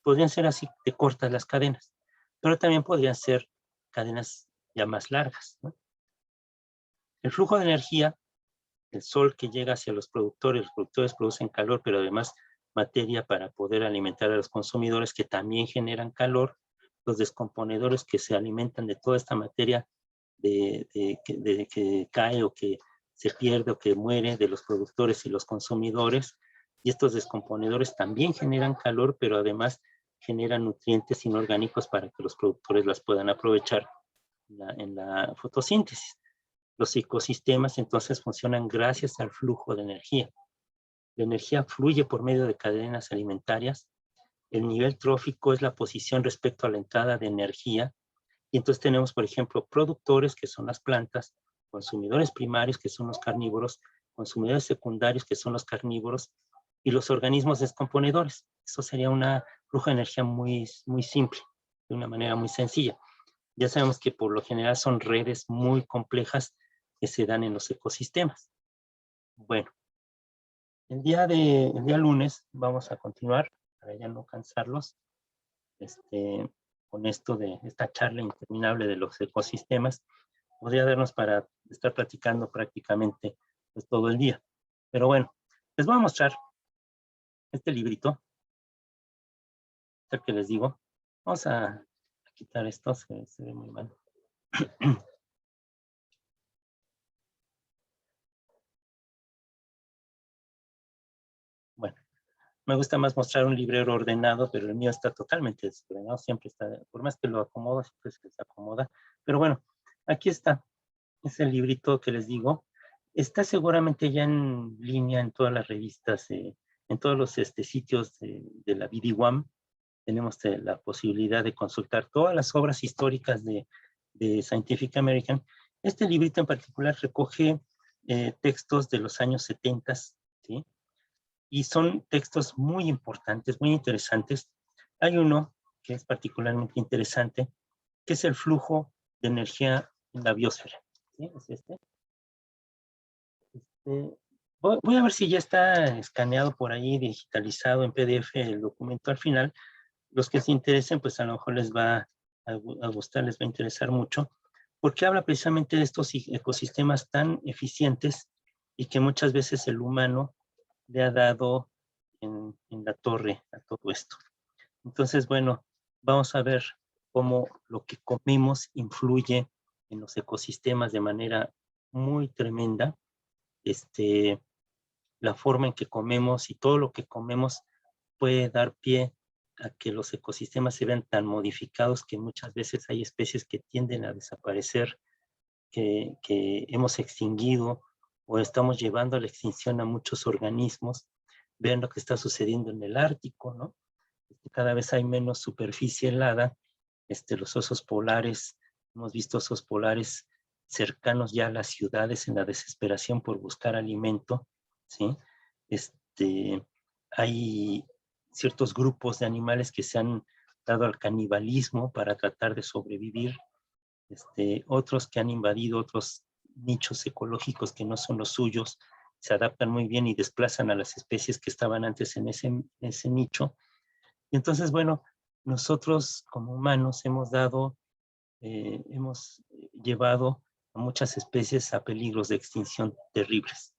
Podrían ser así de cortas las cadenas, pero también podrían ser cadenas ya más largas, ¿no? El flujo de energía, el sol que llega hacia los productores producen calor, pero además materia para poder alimentar a los consumidores, que también generan calor, los descomponedores que se alimentan de toda esta materia que cae o que se pierde o que muere de los productores y los consumidores, y estos descomponedores también generan calor, pero además generan nutrientes inorgánicos para que los productores las puedan aprovechar en la fotosíntesis. Los ecosistemas entonces funcionan gracias al flujo de energía. La energía fluye por medio de cadenas alimentarias. El nivel trófico es la posición respecto a la entrada de energía. Y entonces tenemos, por ejemplo, productores, que son las plantas, consumidores primarios, que son los carnívoros, consumidores secundarios, que son los carnívoros, y los organismos descomponedores. Eso sería una flujo de energía muy, muy simple, de una manera muy sencilla. Ya sabemos que por lo general son redes muy complejas que se dan en los ecosistemas. Bueno, el día lunes vamos a continuar, para ya no cansarlos, con esto de esta charla interminable de los ecosistemas. Podría darnos para estar platicando prácticamente pues, todo el día. Pero bueno, les voy a mostrar este librito, el que les digo. Vamos a quitar esto, se ve muy mal. Bueno, me gusta más mostrar un librero ordenado, pero el mío está totalmente desordenado, siempre está, por más que lo acomodo, siempre se desacomoda. Pero bueno, aquí está, es el librito que les digo. Está seguramente ya en línea en todas las revistas, en todos los sitios de la BDWAM. Tenemos la posibilidad de consultar todas las obras históricas de Scientific American. Este librito en particular recoge textos de los años 70, ¿sí? Y son textos muy importantes, muy interesantes. Hay uno que es particularmente interesante, que es el flujo de energía en la biosfera. ¿Sí? Es este. Voy a ver si ya está escaneado por ahí, digitalizado en PDF el documento al final. Los que se interesen, pues a lo mejor les va a gustar, les va a interesar mucho, porque habla precisamente de estos ecosistemas tan eficientes y que muchas veces el humano le ha dado en la torre a todo esto. Entonces, bueno, vamos a ver cómo lo que comemos influye en los ecosistemas de manera muy tremenda. La forma en que comemos y todo lo que comemos puede dar pie a que los ecosistemas se vean tan modificados que muchas veces hay especies que tienden a desaparecer, que hemos extinguido o estamos llevando a la extinción a muchos organismos. Vean lo que está sucediendo en el Ártico, ¿no? Cada vez hay menos superficie helada. Los osos polares, hemos visto osos polares cercanos ya a las ciudades en la desesperación por buscar alimento, ¿sí? Hay ciertos grupos de animales que se han dado al canibalismo para tratar de sobrevivir, otros que han invadido otros nichos ecológicos que no son los suyos, se adaptan muy bien y desplazan a las especies que estaban antes en ese nicho. Y entonces, bueno, nosotros como humanos hemos llevado a muchas especies a peligros de extinción terribles.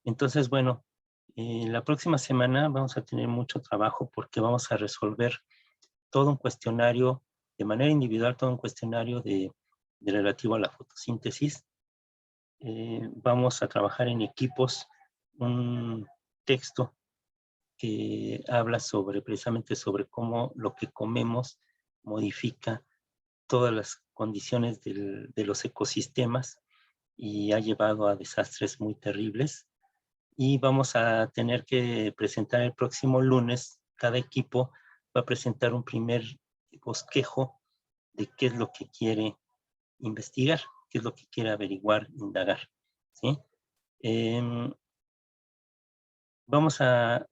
Entonces, bueno, la próxima semana vamos a tener mucho trabajo porque vamos a resolver todo un cuestionario de manera individual, todo un cuestionario relativo a la fotosíntesis. Vamos a trabajar en equipos un texto que habla precisamente sobre cómo lo que comemos modifica todas las condiciones de los ecosistemas y ha llevado a desastres muy terribles. Y vamos a tener que presentar el próximo lunes, cada equipo va a presentar un primer bosquejo de qué es lo que quiere investigar, qué es lo que quiere averiguar, indagar, ¿sí? Vamos a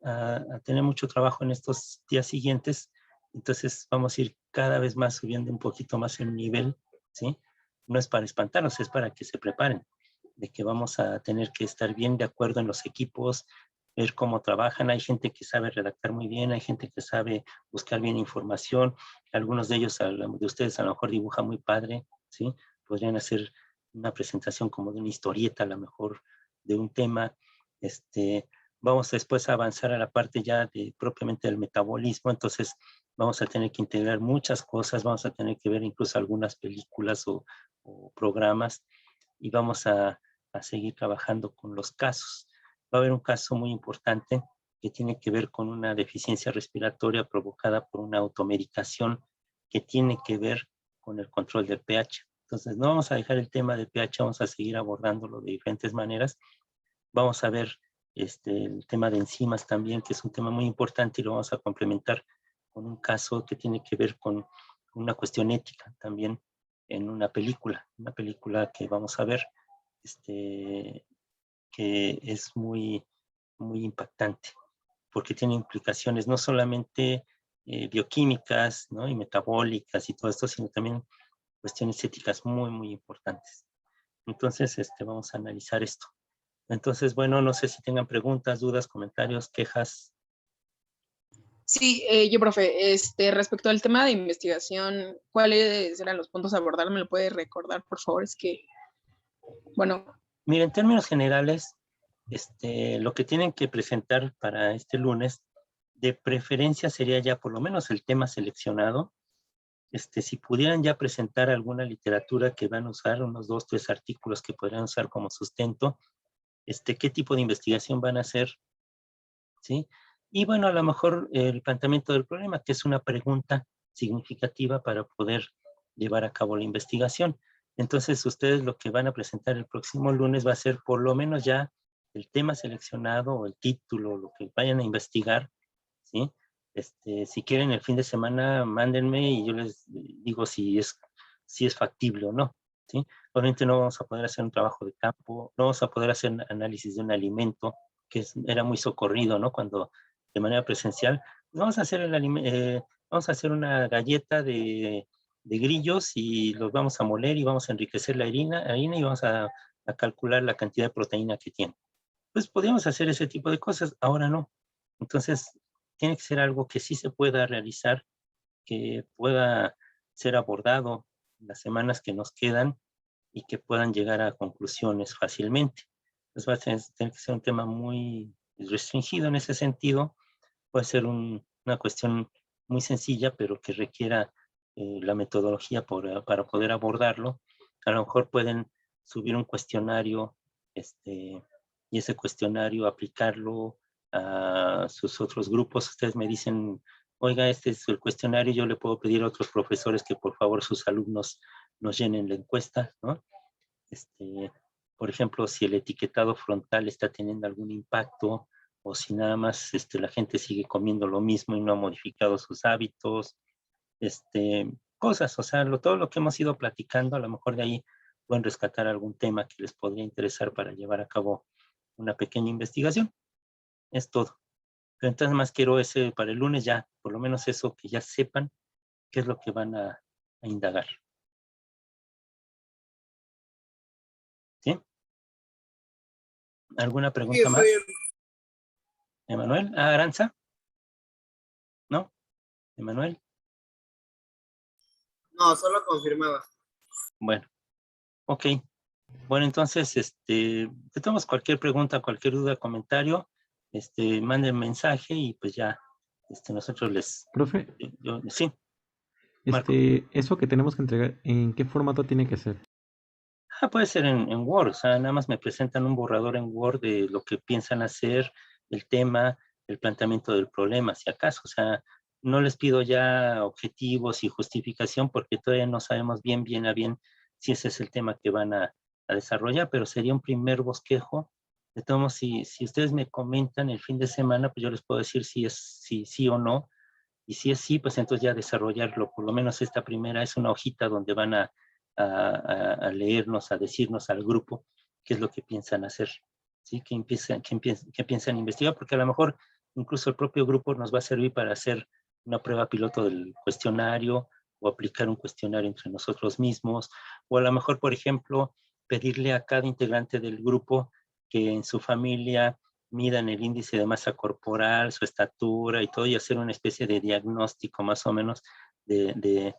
tener mucho trabajo en estos días siguientes, entonces vamos a ir cada vez más subiendo un poquito más el nivel, ¿sí? No es para espantarnos, es para que se preparen, de que vamos a tener que estar bien de acuerdo en los equipos, ver cómo trabajan. Hay gente que sabe redactar muy bien, hay gente que sabe buscar bien información, algunos de ellos, de ustedes a lo mejor dibujan muy padre, ¿sí? Podrían hacer una presentación como de una historieta, a lo mejor de un tema. Vamos después a avanzar a la parte ya propiamente del metabolismo, entonces vamos a tener que integrar muchas cosas, vamos a tener que ver incluso algunas películas o programas, y vamos a seguir trabajando con los casos. Va a haber un caso muy importante que tiene que ver con una deficiencia respiratoria provocada por una automedicación que tiene que ver con el control del pH. Entonces no vamos a dejar el tema del pH, vamos a seguir abordándolo de diferentes maneras. Vamos a ver el tema de enzimas también, que es un tema muy importante, y lo vamos a complementar con un caso que tiene que ver con una cuestión ética también en una película que vamos a ver, que es muy, muy impactante, porque tiene implicaciones no solamente bioquímicas, ¿no? Y metabólicas y todo esto, sino también cuestiones éticas muy, muy importantes. Entonces, vamos a analizar esto. Entonces, bueno, no sé si tengan preguntas, dudas, comentarios, quejas. Sí, yo, profe, respecto al tema de investigación, ¿cuáles eran los puntos a abordar? ¿Me lo puede recordar, por favor? Es que, bueno. Mira, en términos generales, lo que tienen que presentar para este lunes, de preferencia sería ya por lo menos el tema seleccionado. Si pudieran ya presentar alguna literatura que van a usar, unos 2, 3 artículos que podrían usar como sustento, qué tipo de investigación van a hacer, ¿sí? Y bueno, a lo mejor el planteamiento del problema, que es una pregunta significativa para poder llevar a cabo la investigación. Entonces, ustedes lo que van a presentar el próximo lunes va a ser por lo menos ya el tema seleccionado o el título, lo que vayan a investigar, ¿sí? Si quieren el fin de semana, mándenme y yo les digo si es factible o no, ¿sí? Obviamente no vamos a poder hacer un trabajo de campo, no vamos a poder hacer análisis de un alimento, que era muy socorrido, ¿no? Cuando de manera presencial, pues vamos a hacer una galleta de grillos y los vamos a moler y vamos a enriquecer la harina y vamos a calcular la cantidad de proteína que tiene. Pues podríamos hacer ese tipo de cosas, ahora no. Entonces, tiene que ser algo que sí se pueda realizar, que pueda ser abordado en las semanas que nos quedan y que puedan llegar a conclusiones fácilmente. Entonces va a tener que ser un tema muy restringido en ese sentido. Puede ser una cuestión muy sencilla, pero que requiera la metodología para poder abordarlo. A lo mejor pueden subir un cuestionario, y ese cuestionario aplicarlo a sus otros grupos. Ustedes me dicen, oiga, este es el cuestionario, yo le puedo pedir a otros profesores que por favor sus alumnos nos llenen la encuesta, ¿no? Por ejemplo, si el etiquetado frontal está teniendo algún impacto o si nada más la gente sigue comiendo lo mismo y no ha modificado sus hábitos, cosas, o sea, todo lo que hemos ido platicando, a lo mejor de ahí pueden rescatar algún tema que les podría interesar para llevar a cabo una pequeña investigación. Es todo. Pero entonces más quiero ese para el lunes ya, por lo menos eso, que ya sepan qué es lo que van a indagar. ¿Sí? ¿Alguna pregunta más? ¿Emanuel? ¿Aranza? ¿No? ¿Emanuel? No, solo confirmaba. Bueno, ok. Bueno, entonces, te tomamos cualquier pregunta, cualquier duda, comentario, manden mensaje y pues ya, nosotros les... Profe, sí, Marco. eso que tenemos que entregar, ¿en qué formato tiene que ser? Puede ser en Word, o sea, nada más me presentan un borrador en Word de lo que piensan hacer, el tema, el planteamiento del problema, si acaso, o sea, no les pido ya objetivos y justificación porque todavía no sabemos bien si ese es el tema que van a desarrollar, pero sería un primer bosquejo. De todos modos, si ustedes me comentan el fin de semana, pues yo les puedo decir si es sí o no, y si es sí, pues entonces ya desarrollarlo, por lo menos esta primera es una hojita donde van a leernos, a decirnos al grupo qué es lo que piensan hacer, ¿sí? ¿Qué piensan investigar? Porque a lo mejor incluso el propio grupo nos va a servir para hacer una prueba piloto del cuestionario o aplicar un cuestionario entre nosotros mismos, o a lo mejor, por ejemplo, pedirle a cada integrante del grupo que en su familia midan el índice de masa corporal, su estatura y todo, y hacer una especie de diagnóstico más o menos de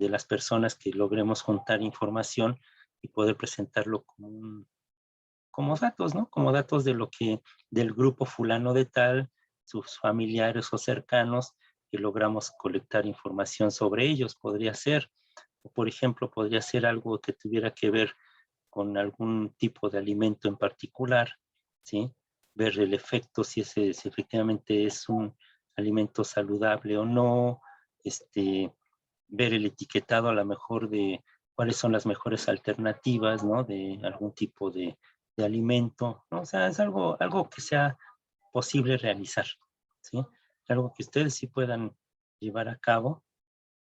las personas que logremos juntar información y poder presentarlo como datos, ¿no? Como datos de lo que del grupo fulano de tal, sus familiares o cercanos, que logramos colectar información sobre ellos, podría ser. O por ejemplo, podría ser algo que tuviera que ver con algún tipo de alimento en particular, ¿sí? Ver el efecto, si efectivamente es un alimento saludable o no, ver el etiquetado a lo mejor de cuáles son las mejores alternativas, ¿no? De algún tipo de alimento, ¿no? O sea, es algo que sea posible realizar, ¿sí? Algo que ustedes sí puedan llevar a cabo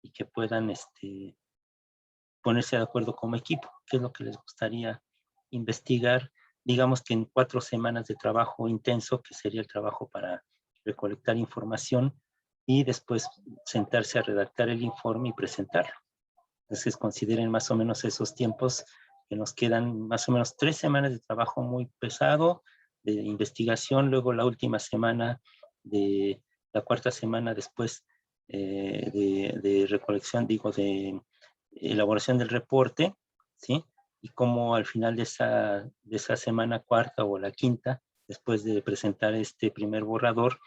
y que puedan ponerse de acuerdo como equipo, qué es lo que les gustaría investigar, digamos que en 4 semanas de trabajo intenso, que sería el trabajo para recolectar información, y después sentarse a redactar el informe y presentarlo. Entonces consideren más o menos esos tiempos que nos quedan, más o menos 3 semanas de trabajo muy pesado, de investigación, luego la última semana, de la 4ª semana después de recolección, de elaboración del reporte, ¿sí? Y como al final de esa semana 4ª o la 5ª, después de presentar este primer borrador,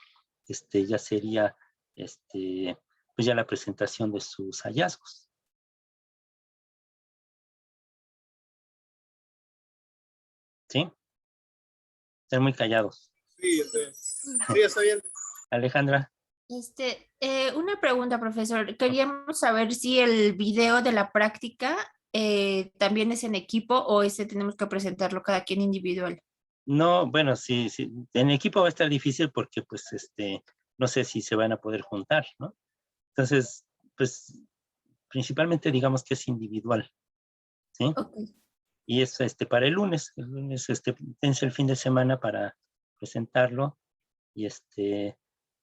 ya sería pues ya la presentación de sus hallazgos. ¿Sí? Están muy callados. Sí, está bien. Alejandra. Una pregunta, profesor. Queríamos saber si el video de la práctica también es en equipo o tenemos que presentarlo cada quien individual. No, bueno, sí, en equipo va a estar difícil porque pues no sé si se van a poder juntar, ¿no? Entonces, pues principalmente digamos que es individual, ¿sí? Okay. Y es para el lunes tense el fin de semana para presentarlo y que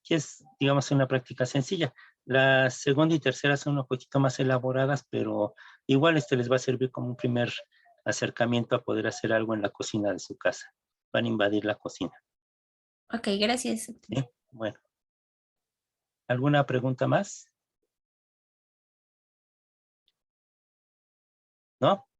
es, digamos, una práctica sencilla. La segunda y tercera son un poquito más elaboradas, pero igual les va a servir como un primer acercamiento a poder hacer algo en la cocina de su casa. Van a invadir la cocina. Ok, gracias. ¿Sí? Bueno. ¿Alguna pregunta más? ¿No?